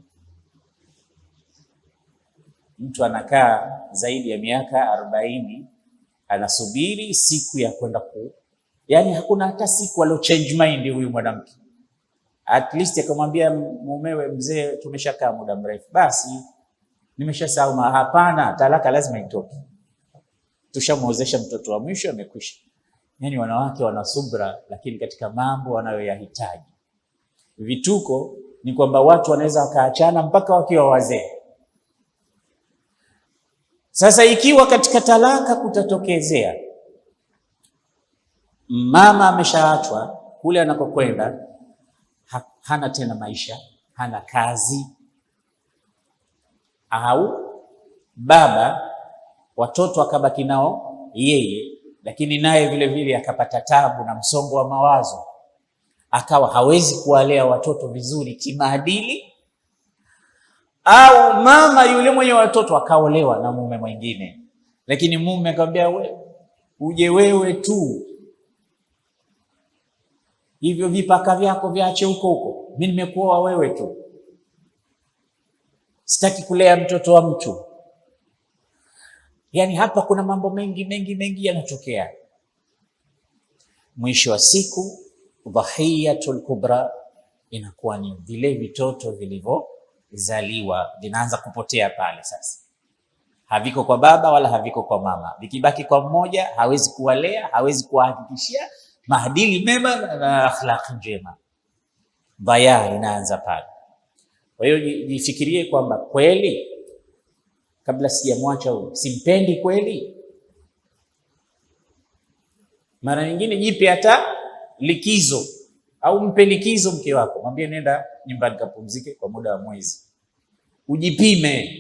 Mtu anakaa zaidi ya miaka 40 anasubiri siku ya kwenda yani hakuna hata siku alio change mind huyu mwanamke. At least akamwambia mumewe, mzee, tumeshakaa muda mrefu, basi nimeshasahau. Hapana, talaka lazima itoke, tushamwozesha mtoto wa mwisho, amekwisha. Yani wanawake wana subra, lakini katika mambo wanayoyahitaji. Vituko ni kwamba watu wanaweza wakaachana mpaka wakiwa wazee. Sasa ikiwa katika talaka kutatokezea mama ameshaachwa kule anakokwenda, hana tena maisha, hana kazi, au baba watoto akabaki nao yeye, lakini naye vile vile akapata tabu na msongo wa mawazo, akawa hawezi kuwalea watoto vizuri kimaadili, au mama yule mwenye watoto akaolewa na mume mwingine, lakini mume akamwambia, uje wewe tu, hivyo vipaka vyako viache huko huko, mimi nimekuoa wewe tu, sitaki kulea mtoto wa mtu. Yani hapa kuna mambo mengi yanatokea. Mwisho wa siku dhahiyatul kubra inakuwa ni vile vitoto vilivyozaliwa vinaanza kupotea pale. Sasa haviko kwa baba wala haviko kwa mama, vikibaki kwa mmoja hawezi kuwalea, hawezi kuwahakikishia maadili mema na akhlaq njema. Dhaya inaanza pale. Kwa hiyo jifikirie kwamba kweli kabla sijamwacha huyu simpendi kweli. Mara nyingine jipe hata likizo, au mpe likizo mke wako, mwambie nenda nyumbani kapumzike kwa muda wa mwezi, ujipime,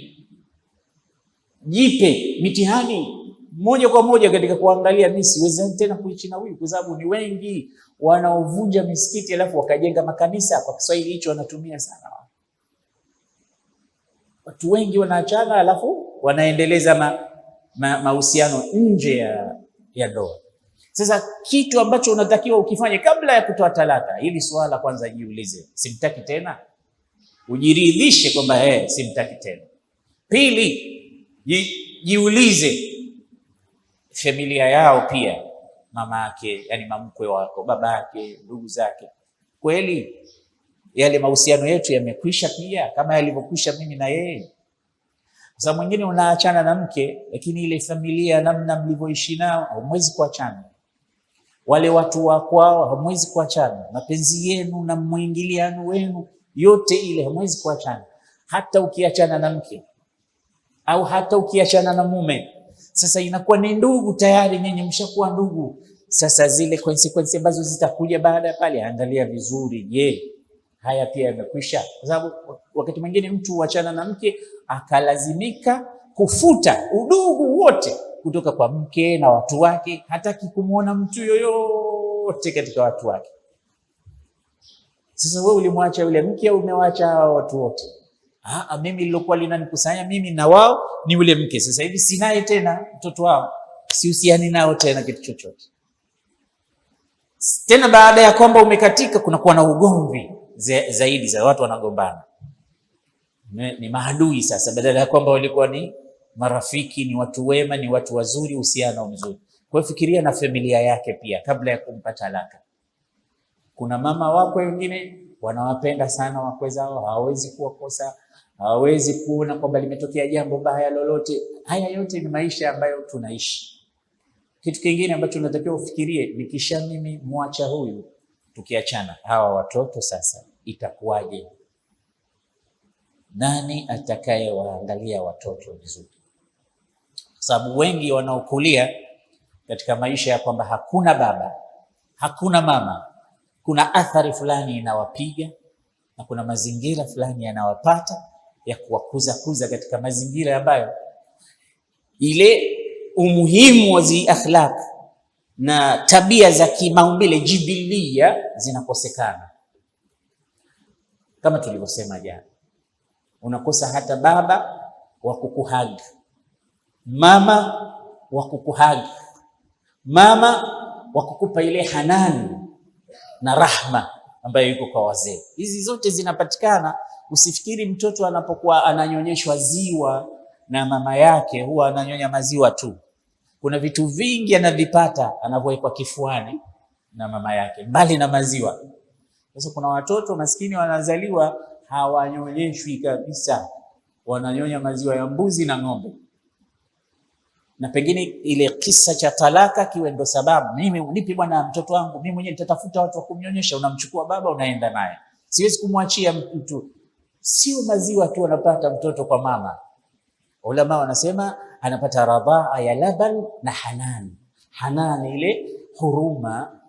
jipe mitihani moja kwa moja katika kuangalia, mimi siwezi tena kuishi na huyu, kwa sababu ni wengi wanaovunja misikiti alafu wakajenga makanisa. Kwa Kiswahili hicho wanatumia sana. Watu wengi wanaachana alafu wanaendeleza mahusiano nje ya ndoa. Sasa kitu ambacho unatakiwa ukifanye kabla ya kutoa talaka, hili swala kwanza jiulize, simtaki tena? Ujiridhishe kwamba simtaki tena. Pili, jiulize familia yao pia, mama yake, yani mamkwe wako, baba yake, ndugu zake, kweli yale mahusiano yetu yamekwisha pia kama yalivyokwisha mimi na yeye? Sasa mwingine unaachana na mke, lakini ile familia, namna mlivyoishi nao, hamwezi kuachana. Wale watu wa kwao hamwezi kuachana. Mapenzi yenu na mwingiliano wenu yote ile hamwezi kuachana. Hata ukiachana na mke au hata ukiachana na mume, sasa inakuwa ni ndugu tayari, nyinyi mshakuwa ndugu. Sasa zile consequences ambazo zitakuja baada ya pale, angalia vizuri, je, haya pia yamekwisha? Kwa sababu wakati mwingine mtu huachana na mke akalazimika kufuta udugu wote kutoka kwa mke na watu wake, hataki kumuona mtu yoyote katika watu wake. Sasa wewe ulimwacha yule mke au umewaacha watu wote? Mimi lilokuwa linanikusanya mimi na wao ni yule mke, sasa hivi sinaye tena, mtoto wao sihusiani nao tena kitu chochote tena. Baada ya kwamba umekatika, kunakuwa na ugomvi zaidi, za watu wanagombana, ni maadui sasa, badala ya kwamba walikuwa ni marafiki, ni watu wema, ni watu wazuri, uhusiano mzuri. Kwa hiyo fikiria na familia yake pia kabla ya kumpa talaka. Kuna mama wakwe wengine wanawapenda sana wakwe zao, hawawezi kuwakosa, hawawezi kuona kwamba limetokea jambo baya lolote. Haya yote ni maisha ambayo tunaishi. Kitu kingine ambacho unatakiwa ufikirie, nikisha mimi muacha huyu, tukiachana, hawa watoto sasa itakuwaje? Nani atakaye waangalia watoto vizuri? Kwa sababu wengi wanaokulia katika maisha ya kwamba hakuna baba, hakuna mama, kuna athari fulani inawapiga na kuna mazingira fulani yanawapata ya kuwakuza katika mazingira ambayo ile umuhimu wa zi akhlaq na tabia za kimaumbile jibilia zinakosekana. Kama tulivyosema jana, unakosa hata baba wa kukuhagi, mama wa kukuhagi, mama wa kukupa ile hanani na rahma ambayo yuko kwa wazee. Hizi zote zinapatikana. Usifikiri mtoto anapokuwa ananyonyeshwa ziwa na mama yake huwa ananyonya maziwa tu. Kuna vitu vingi anavipata anavyowekwa kifuani na mama yake, mbali na maziwa. Sasa kuna watoto maskini wanazaliwa hawanyonyeshwi kabisa, wananyonya maziwa ya mbuzi na ng'ombe, na pengine ile kisa cha talaka kiwe ndo sababu. Mimi unipi bwana mtoto wangu, mimi mwenyewe nitatafuta watu wa kumnyonyesha. Unamchukua baba unaenda naye, siwezi kumwachia mtu. Sio maziwa tu anapata mtoto kwa mama. Ulama wanasema anapata radhaa ya laban na hanan. Hanan ile huruma,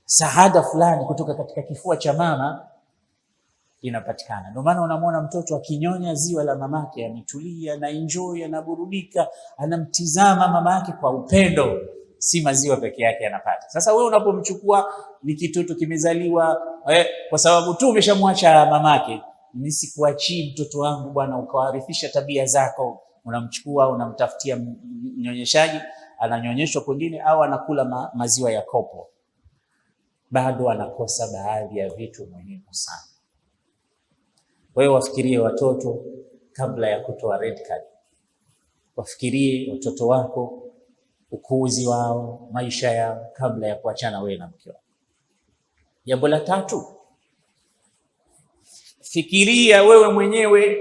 saada fulani kutoka katika kifua cha mama inapatikana. Ndio maana unamwona mtoto akinyonya ziwa la mamake ametulia na enjoy, anaburudika, anamtizama mama yake kwa upendo. Si maziwa peke yake anapata. Sasa wewe unapomchukua ni kitoto kimezaliwa kwa sababu tu umeshamwacha mamake, nisikuachii mtoto wangu bwana, ukawarithisha tabia zako. Unamchukua unamtafutia mnyonyeshaji, ananyonyeshwa kwingine au anakula maziwa ya kopo, bado anakosa baadhi ya vitu muhimu sana. Wewe wafikirie watoto kabla ya kutoa red card. Wafikirie watoto wako, ukuzi wao, maisha yao kabla ya kuachana wewe na mke wako. Jambo la tatu, fikiria wewe mwenyewe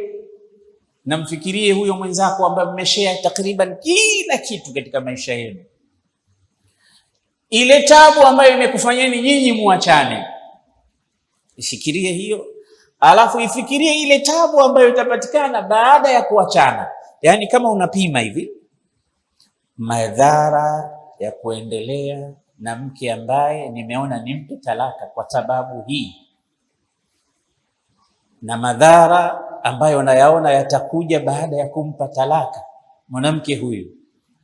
na mfikirie huyo mwenzako ambaye mmeshare takriban kila kitu katika maisha yenu. Ile tabu ambayo imekufanyeni nyinyi muachane, ifikirie hiyo. Alafu ifikirie ile tabu ambayo itapatikana baada ya kuachana. Yaani kama unapima hivi madhara ya kuendelea na mke ambaye nimeona nimpe talaka kwa sababu hii, na madhara ambayo nayaona yatakuja baada ya kumpa talaka mwanamke huyu.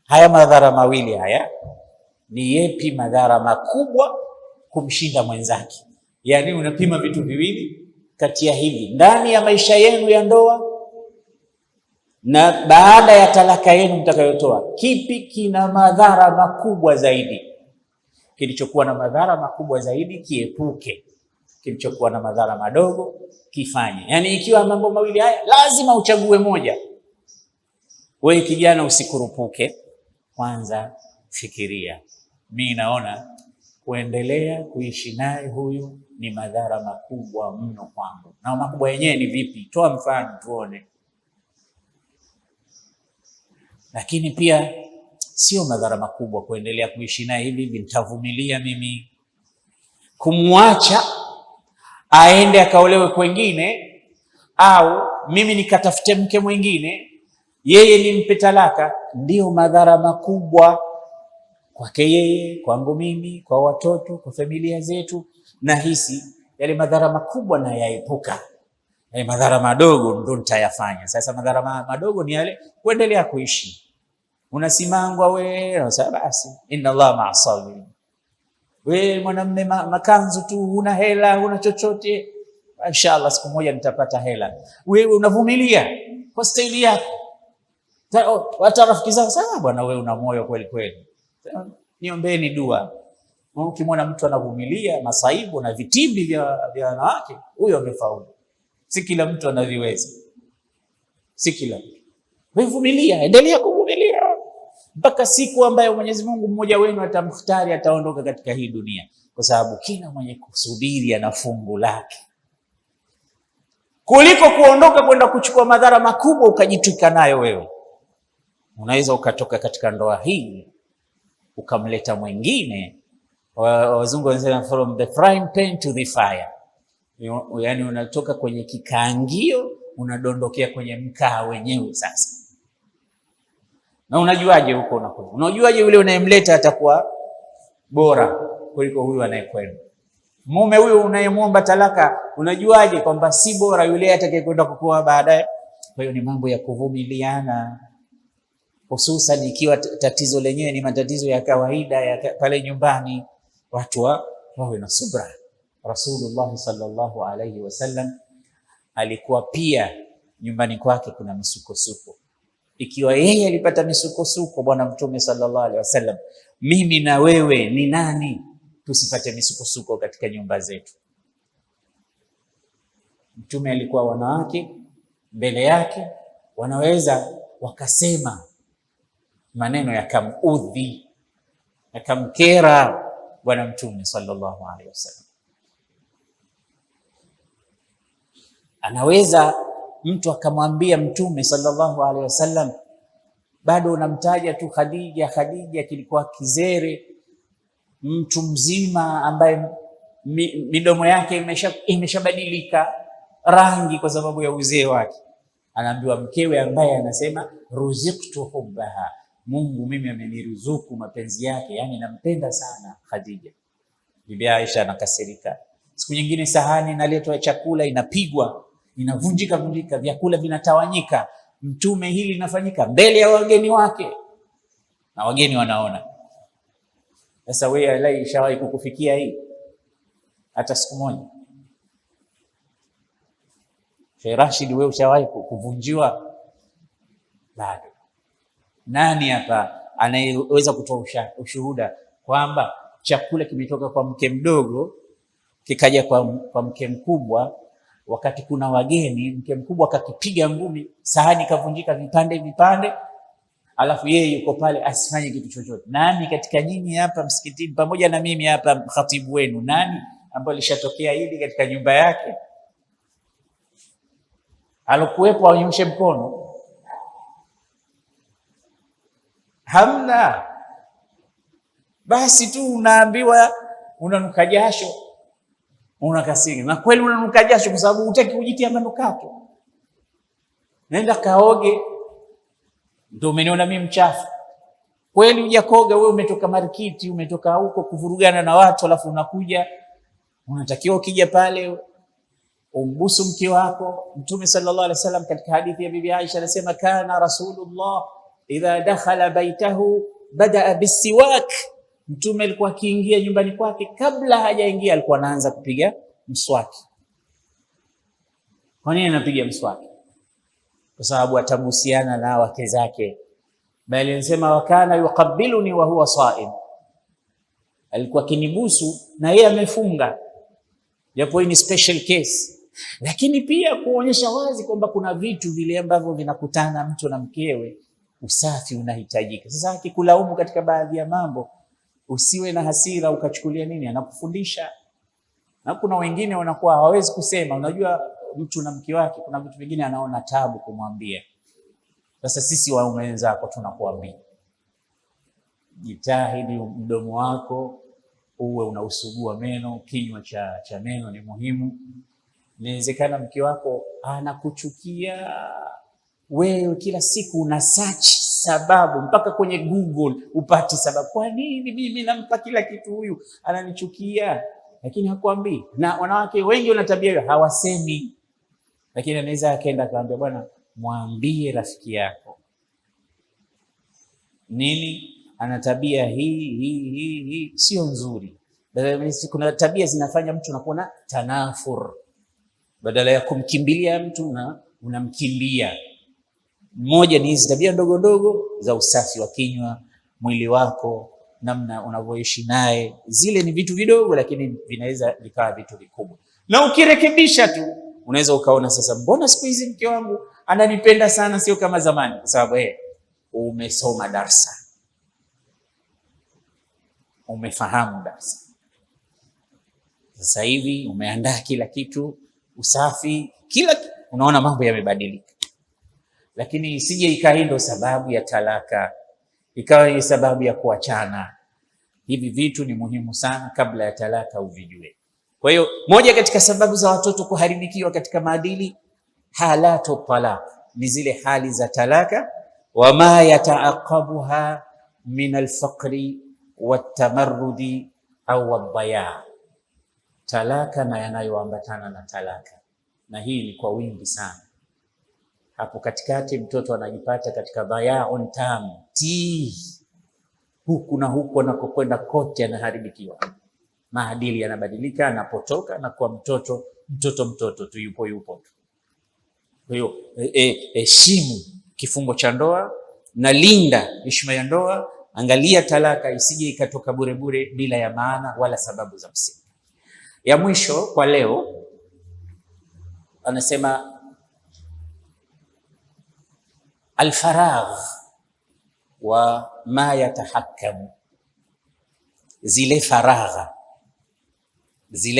Haya madhara mawili haya, ni yepi madhara makubwa kumshinda mwenzake? Yaani unapima vitu viwili kati ya hivi ndani ya maisha yenu ya ndoa na baada ya talaka yenu mtakayotoa, kipi kina madhara makubwa zaidi? Kilichokuwa na madhara makubwa zaidi kiepuke, kilichokuwa na madhara madogo kifanye. Yaani ikiwa mambo mawili haya lazima uchague moja. Wewe kijana usikurupuke, kwanza fikiria, mimi naona kuendelea kuishi naye huyu ni madhara makubwa mno kwangu. Na makubwa yenyewe ni vipi? Toa mfano tuone. Lakini pia sio madhara makubwa kuendelea kuishi naye hivi, nitavumilia mimi kumwacha aende akaolewe kwengine, au mimi nikatafute mke mwingine yeye nimpe talaka. Ndio madhara makubwa kwake yeye, kwangu mimi, kwa watoto, kwa familia zetu. Nahisi yale madhara makubwa na yaepuka, yale madhara madogo ndo nitayafanya. Sasa madhara madogo ni yale kuendelea kuishi. Unasimangwa wewe, unasema basi inna Allah ma'a sabirin. Wewe mwanamume makanzu tu, huna hela, huna chochote, inshallah siku moja nitapata hela. Wewe unavumilia kwa staili yako. Hata rafiki zako sasa, bwana wewe una moyo kweli kweli. Niombeeni dua. Ukimwona mtu anavumilia masaibu na vitimbi vya wanawake, huyo amefaulu. Si kila mtu anaviweza, si kila mtu. Wewe vumilia, endelea kuvumilia mpaka siku ambayo Mwenyezi Mungu mmoja wenu atamختari, ataondoka katika hii dunia, kwa sababu kila mwenye kusubiri ana fungu lake, kuliko kuondoka kwenda kuchukua madhara makubwa ukajitwika nayo wewe. Unaweza ukatoka katika ndoa hii ukamleta mwingine. Wazungu wanasema from the frying pan to the fire. Yaani unatoka kwenye kikaangio unadondokea kwenye mkaa wenyewe sasa. Na unajuaje huko unakwenda? Unajuaje yule unayemleta atakuwa bora kuliko huyu anayekwenda? Mume huyu unayemwomba talaka, unajuaje kwamba si bora yule atakayekwenda kukua baadaye? Kwa hiyo ni mambo ya kuvumiliana. hususan ikiwa tatizo lenyewe ni matatizo ya kawaida ya pale nyumbani, watu wawe na subra. Rasulullah sallallahu alayhi wasallam alikuwa pia nyumbani kwake kuna misukosuko. Ikiwa yeye alipata misukosuko Bwana Mtume sallallahu alayhi wasallam, mimi na wewe ni nani tusipate misukosuko katika nyumba zetu? Mtume alikuwa wanawake mbele yake wanaweza wakasema maneno yakamuudhi, yakamkera Bwana Mtume sallallahu alaihi wasallam. Anaweza mtu akamwambia Mtume sallallahu alaihi wasallam, bado unamtaja tu Khadija. Khadija kilikuwa kizere, mtu mzima ambaye midomo yake imeshabadilika rangi kwa sababu ya uzee wake. Anaambiwa mkewe ambaye anasema ruziqtu hubbaha, Mungu mimi ameniruzuku mapenzi yake, yani nampenda sana Khadija. Bibi Aisha anakasirika. Siku nyingine sahani inaletwa chakula, inapigwa, inavunjika, vyakula vinatawanyika. Mtume hili linafanyika mbele ya wageni wake na wageni wanaona. Sasa wewe alai ishawahi kukufikia hii hata siku moja? Sheikh Rashid, wewe ushawahi kuvunjiwa? Bado. Nani hapa anayeweza kutoa ushuhuda kwamba chakula kimetoka kwa mke mdogo kikaja kwa mke mkubwa, wakati kuna wageni, mke mkubwa akakipiga ngumi, sahani kavunjika vipande, alafu yeye yuko pale asifanye kitu chochote? Nani katika nyinyi hapa msikitini pamoja na mimi hapa khatibu wenu, nani ambaye lishatokea hili katika nyumba yake? Alokuwepo anyoshe mkono. Hamna. Basi tu unaambiwa unanuka jasho, unakasiri. Na kweli unanuka jasho kwa sababu hutaki kujitia manukato. Nenda kaoge. Ndio umeniona mimi mchafu. Kweli hujakoga, wewe umetoka marikiti, umetoka huko kuvurugana na watu, alafu unakuja unatakiwa ukija pale umbusu mke wako. Mtume sallallahu alaihi wasallam katika hadithi ya Bibi Aisha anasema, kana Rasulullah idha dakhala baitahu badaa bisiwak. Mtume alikuwa akiingia nyumbani kwake, kabla hajaingia alikuwa anaanza kupiga mswaki. Kwa nini anapiga mswaki? Kwa sababu atabusiana na wake zake. Bali anasema wakana yuqabbiluni wa huwa saim, alikuwa kinibusu na yeye amefunga, japo hii ni special case. Lakini pia kuonyesha wazi kwamba kuna vitu vile ambavyo vinakutana mtu na mkewe, usafi unahitajika. Sasa akikulaumu katika baadhi ya mambo, usiwe na hasira ukachukulia nini anakufundisha. Na kuna wengine wanakuwa hawawezi kusema. Unajua mtu na mke wake kuna vitu vingine anaona tabu kumwambia. Sasa sisi waume wenzako tunakuambia, jitahidi mdomo wako uwe unausugua meno. Kinywa cha meno ni muhimu. Inawezekana mke wako anakuchukia wewe, kila siku una search sababu mpaka kwenye Google upate sababu, kwa nini mimi nampa kila kitu huyu ananichukia, lakini hakuambii. Na wanawake wengi wana tabia hiyo, hawasemi, lakini anaweza akaenda akaambia, bwana mwambie rafiki yako nini ana tabia hii sio nzuri. Kuna tabia zinafanya mtu anakuwa tanafur, badala ya kumkimbilia mtu na unamkimbia. Mmoja ni hizi tabia ndogo ndogo za usafi wa kinywa, mwili wako, namna unavyoishi naye. Zile ni vitu vidogo, lakini vinaweza vikawa vitu vikubwa. Na ukirekebisha tu unaweza ukaona sasa, mbona siku hizi mke wangu ananipenda sana, sio kama zamani. Kwa sababu umesoma darsa, umefahamu darsa. Sasa hivi umeandaa kila kitu, usafi, unaona mambo yamebadilika. Lakini isije ikawa ndo sababu ya talaka, ikawa ni sababu ya kuachana. Hivi vitu ni muhimu sana kabla ya talaka uvijue. Kwa hiyo moja katika sababu za watoto kuharibikiwa katika maadili, halatu talaq, ni zile hali za talaka, wama yataaqabuha min alfaqri watamarrudi au wadhaya. Talaka na yanayoambatana na talaka, na hii ni kwa wingi sana. hapo katikati mtoto anajipata katika dhayaun tam, huku na huku anakokwenda kote anaharibikiwa, maadili yanabadilika, anapotoka na kuwa mtoto tu, yupo tu. Kwa hiyo heshimu kifungo cha ndoa na linda heshima ya ndoa. Angalia talaka isije ikatoka bure bila ya maana wala sababu za msingi. Ya mwisho kwa leo anasema alfaragh wa ma yatahakkamu, zile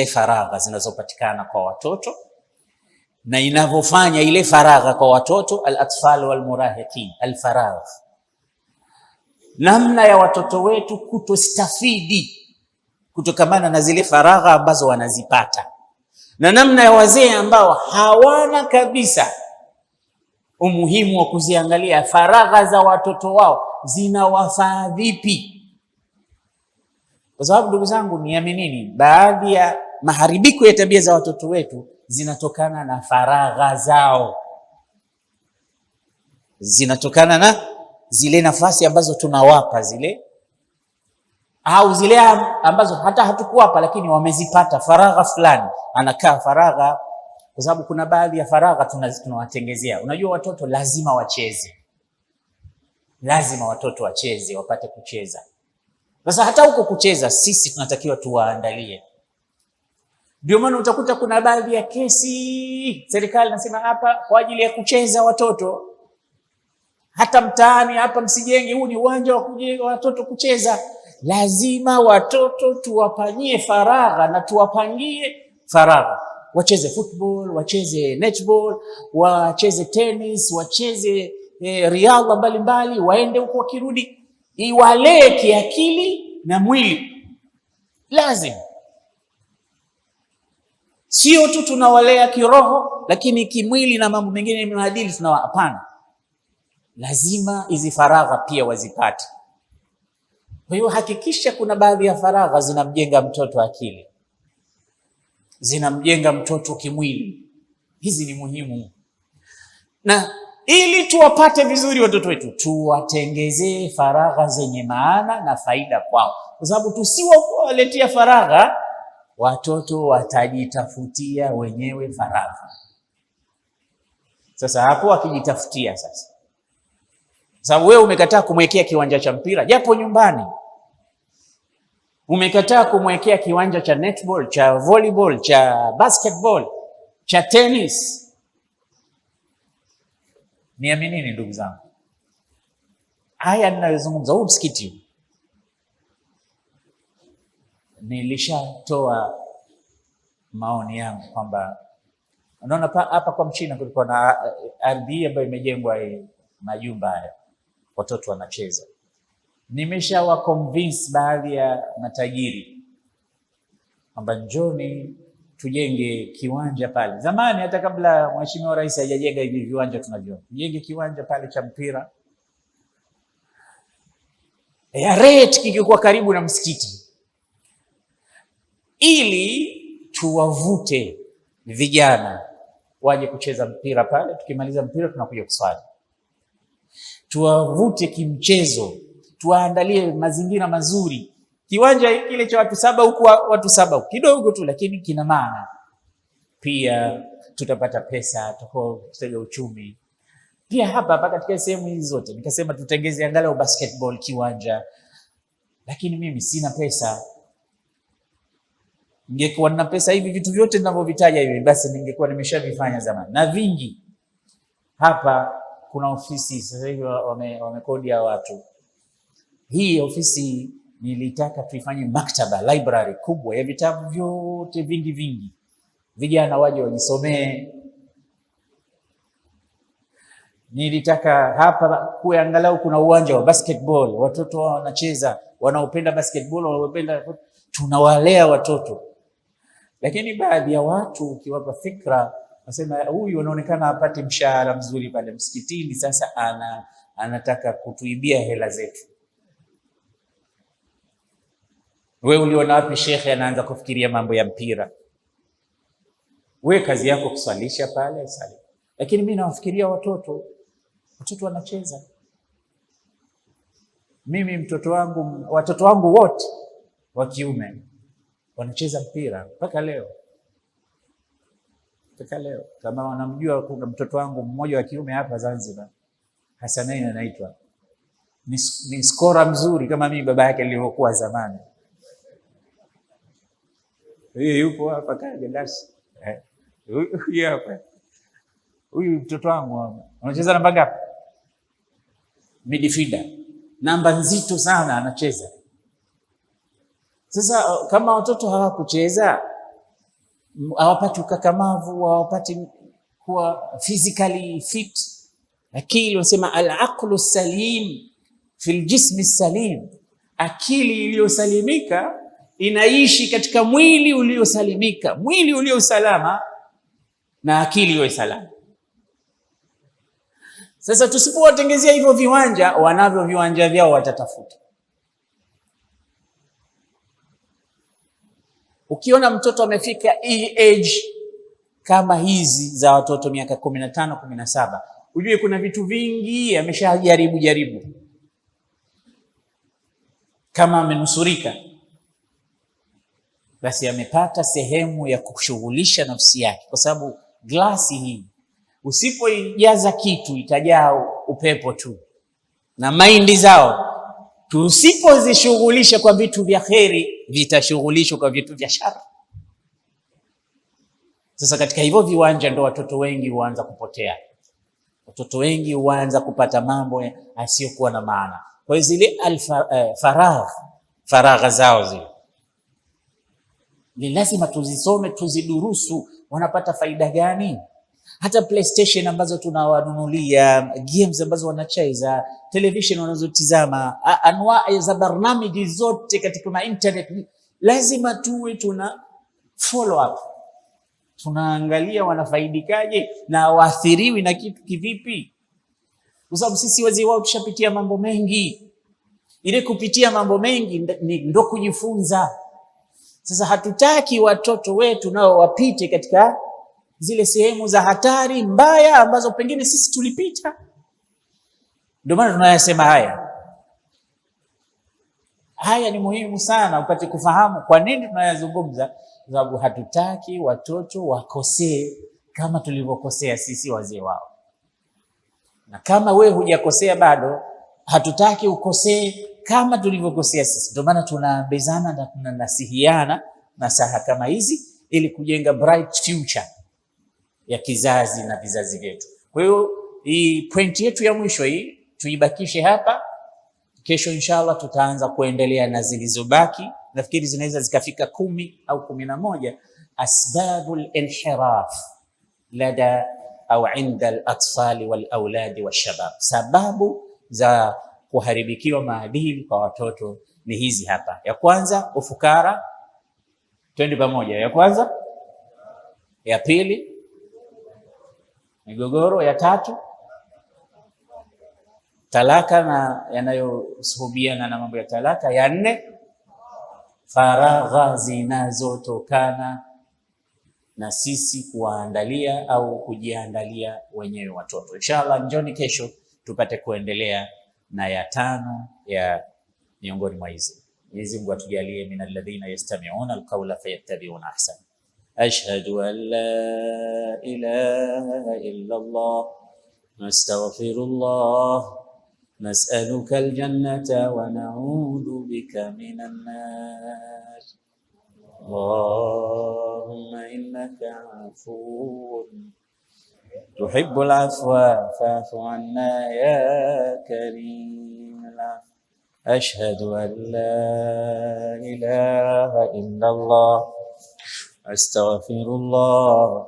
faragha zinazopatikana kwa watoto na inavyofanya ile faragha kwa watoto, al-atfal wal murahiqin. Alfaragh, namna ya watoto wetu kutostafidi kutokamana na zile faragha ambazo wanazipata, na namna ya wazee ambao hawana kabisa umuhimu wa kuziangalia faragha za watoto wao zinawafaa vipi. Kwa sababu ndugu zangu, niaminini, baadhi ya maharibiko ya tabia za watoto wetu zinatokana na faragha zao, zinatokana na zile nafasi ambazo tunawapa zile, au zile ambazo hata hatukuwapa lakini wamezipata faragha fulani, anakaa faragha. Kwa sababu kuna baadhi ya faragha tunawatengezea. Unajua watoto lazima wacheze, wapate kucheza. Sasa hata huko kucheza sisi tunatakiwa tuwaandalie. Ndio maana utakuta kuna baadhi ya kesi serikali nasema hapa kwa ajili ya kucheza watoto, hata mtaani hapa msijenge, huu ni uwanja wa watoto kucheza. Lazima watoto tuwapanie faragha na tuwapangie faragha, wacheze football, wacheze netball, wacheze tennis, wacheze riadha mbalimbali, waende huko wakirudi, iwalee kiakili na mwili. Lazima sio tu tunawalea kiroho, lakini kimwili na mambo mengine maadili hapana. Lazima hizi faragha pia wazipate. Kwa hiyo hakikisha kuna baadhi ya faragha zinamjenga mtoto akili, zinamjenga mtoto kimwili. Hizi ni muhimu, na ili tuwapate vizuri watoto wetu, tuwatengezee faragha zenye maana na faida kwao, kwa sababu tusiwaletea faragha, watoto watajitafutia wenyewe faragha. Sasa hapo akijitafutia sasa, sababu wewe umekataa kumwekea kiwanja cha mpira japo nyumbani, umekataa kumwekea kiwanja cha netball, cha volleyball, cha basketball, cha tennis. Niaminini ndugu zangu, haya ninayozungumza, huu msikiti nilishatoa maoni yangu kwamba unaona hapa kwa Mchina kulikuwa na ardhi ambayo imejengwa majumba haya, watoto wanacheza. Nimeshawa convince baadhi ya matajiri kwamba njoni tujenge kiwanja pale. Zamani hata kabla Mheshimiwa Rais hajajenga hivi viwanja tunavyo, tujenge kiwanja pale cha mpira ya rate kikikuwa karibu na msikiti, ili tuwavute vijana waje kucheza mpira pale. Tukimaliza mpira tunakuja kuswali. Tuwavute kimchezo, tuwaandalie mazingira mazuri. Kiwanja kile cha watu 7 huku watu 7 kidogo tu, lakini kina maana. Pia tutapata pesa, tutapata uchumi. Pia hapa katika sehemu hizi zote nikasema tutengeze angalau basketball kiwanja, lakini mimi sina pesa. Ningekuwa na pesa hivi vitu vyote ninavyovitaja hivi basi ningekuwa nimeshavifanya zamani, na vingi. Hapa kuna ofisi sasa hivi wamekodi ya watu. Hii ofisi nilitaka tuifanye maktaba, library kubwa ya vitabu vyote vingi, vijana waje wajisomee. Nilitaka hapa kuwe angalau kuna uwanja wa basketball, watoto wanacheza, wanaopenda basketball, wanaopenda, tunawalea watoto. Lakini baadhi ya watu ukiwapa fikra nasema huyu anaonekana apate mshahara mzuri pale msikitini, sasa anataka kutuibia hela zetu. Wewe uliona wapi shekhe anaanza kufikiria mambo ya mpira? Wewe kazi yako kuswalisha pale, sali. Lakini mimi nawafikiria watoto wanacheza. Mimi watoto wangu wote wa kiume wanacheza mpira mpaka leo. Kama wanamjua, kuna mtoto wangu mmoja wa kiume hapa Zanzibar, Hasanain anaitwa, ni skora mzuri kama mimi baba yake nilivyokuwa zamani. Huyu yupo hapa kaja dasi. Huyu hapa. Huyu mtoto wangu anacheza namba ngapi? Midfielder. Namba nzito sana anacheza. Sasa kama watoto hawakucheza, hawapati ukakamavu, hawapati kuwa physically fit. Akili wanasema al-aqlu salim fil jismi salim, akili iliyosalimika inaishi katika mwili uliosalimika, mwili uliosalama na akili iliyo salama. Sasa tusipowatengezea hivyo viwanja, wanavyo viwanja vyao watatafuta. Ukiona mtoto amefika age kama hizi za watoto miaka 15, 17, ujue kuna vitu vingi ameshajaribu. Kama amenusurika, basi amepata sehemu ya kushughulisha nafsi yake, kwa sababu glasi hii usipoijaza kitu itajaa upepo tu, na maindi zao tusipozishughulisha kwa vitu vya kheri vitashughulishwa kwa vitu vya shari. Sasa katika hivyo viwanja ndo watoto wengi huanza kupotea, watoto wengi huanza kupata mambo yasiyokuwa na maana. Kwa hiyo zile faragha zao zile ni lazima tuzisome, tuzidurusu. Wanapata faida gani? Hata PlayStation ambazo tunawanunulia, games ambazo wanacheza, television wanazotizama, anwaa za barnamiji zote katika internet, lazima tuwe tuna follow up, tunaangalia wanafaidikaje na waathiriwi na kitu kivipi, kwa sababu sisi wazee wao tushapitia mambo mengi. Ile kupitia mambo mengi ndo kujifunza. Sasa hatutaki watoto wetu nao wapite katika zile sehemu za hatari mbaya ambazo pengine sisi tulipita. Ndio maana tunayasema haya ni muhimu sana upate kufahamu kwa nini tunayazungumza, kwa sababu hatutaki watoto wakosee kama tulivyokosea sisi wazee wao, na kama we hujakosea bado hatutaki ukosee kama tulivyokosea sisi. Ndio maana tunaambizana na tunanasihiana nasaha kama hizi ili kujenga bright future ya kizazi na vizazi vyetu. Kwa hiyo hii pointi yetu ya mwisho hii tuibakishe hapa. Kesho inshallah tutaanza kuendelea na zilizobaki, nafikiri zinaweza zikafika 10 au 11, asbabul inhiraf lada au inda al-atfali wal auladi washabab. Sababu za kuharibikiwa maadili kwa watoto ni hizi hapa. Ya kwanza ufukara, twende pamoja. Ya kwanza, ya pili migogoro, ya tatu talaka na yanayosuhubiana na mambo ya talaka, ya nne faragha zinazotokana na sisi kuwaandalia au kujiandalia wenyewe watoto. Inshallah njoni kesho tupate kuendelea na ya tano ya miongoni mwa hizi. Mwenyezi Mungu atujalie min alladhina yastami'una alqawla fayattabi'una ahsana. Ashhadu an la ilaha illa Allah nastaghfirullah nas'aluka aljannata wa na'udhu bika minan nar. Allahumma innaka afuwwun tuhibbul afwa fa'fu anna ya karim. Ashhadu an la ilaha illa Allah astaghfirullah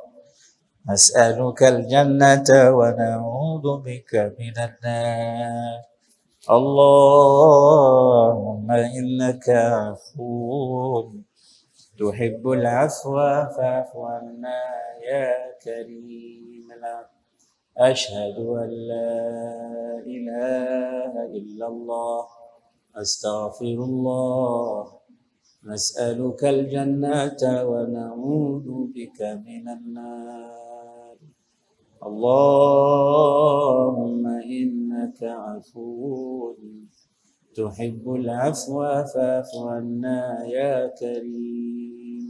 as'aluka aljannata wa na'udhu bika minan nar. Allahumma innaka afuwwun tuhibbul afwa fa'fu anna ya karim. Ashhadu an la ilaha illa Allah astaghfirullah nas'aluka aljannata wa na'udhu bika minan nar. اللهم إنك عفو تحب العفو فاعف عنا يا كريم.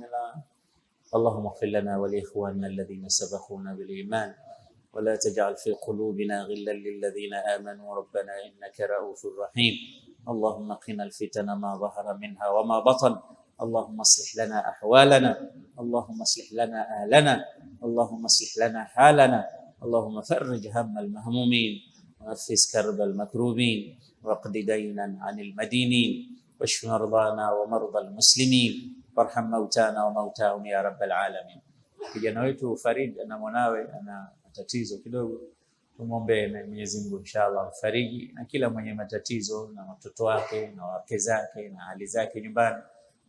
اللهم اغفر لنا ولإخواننا الذين سبقونا بالإيمان ولا تجعل في قلوبنا غلا للذين آمنوا ربنا إنك رؤوف رحيم. اللهم قنا الفتن ما ظهر منها وما بطن. اللهم اصلح لنا أحوالنا، اللهم اصلح لنا أهلنا، اللهم اصلح لنا حالنا. اللهم فرج هم المهمومين ونفس كرب المكروبين واقض دينا عن المدينين واشف مرضانا ومرضى المسلمين وارحم موتانا وموتاهم يا رب العالمين. Kijana wetu Farid na mwanawe ana matatizo kidogo, tumwombee Mwenyezi Mungu inshallah mfariji, na kila mwenye matatizo na watoto wake na wake zake na hali zake nyumbani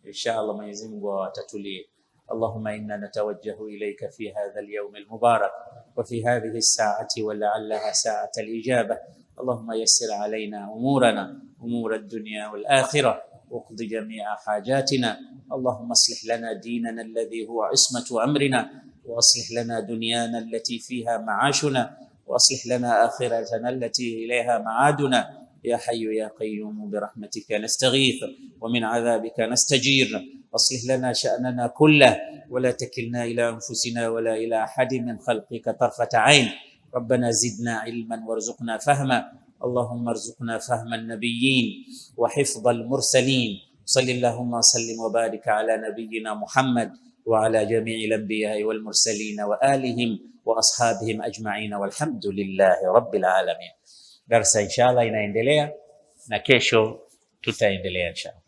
inshallah Mwenyezi Mungu awatatulie. اللهم إنا نتوجه إليك في هذا اليوم المبارك وفي هذه الساعة ولعلها ساعة الإجابة. اللهم يسر علينا أمورنا، أمور الدنيا والآخرة، واقض جميع حاجاتنا. اللهم اصلح لنا ديننا الذي هو عصمة أمرنا، وأصلح لنا دنيانا التي فيها معاشنا، وأصلح لنا آخرتنا التي إليها معادنا. يا حي يا قيوم برحمتك نستغيث ومن عذابك نستجير. أصلح لنا شأننا كله ولا تكلنا إلى أنفسنا ولا إلى أحد من خلقك طرفة عين. ربنا زدنا علما وارزقنا فهما. اللهم ارزقنا فهم النبيين وحفظ المرسلين. صل اللهم وسلم وبارك على نبينا محمد وعلى جميع الأنبياء والمرسلين وآلهم وأصحابهم أجمعين والحمد لله رب العالمين. Darsa inshallah inaendelea na kesho tutaendelea inshallah.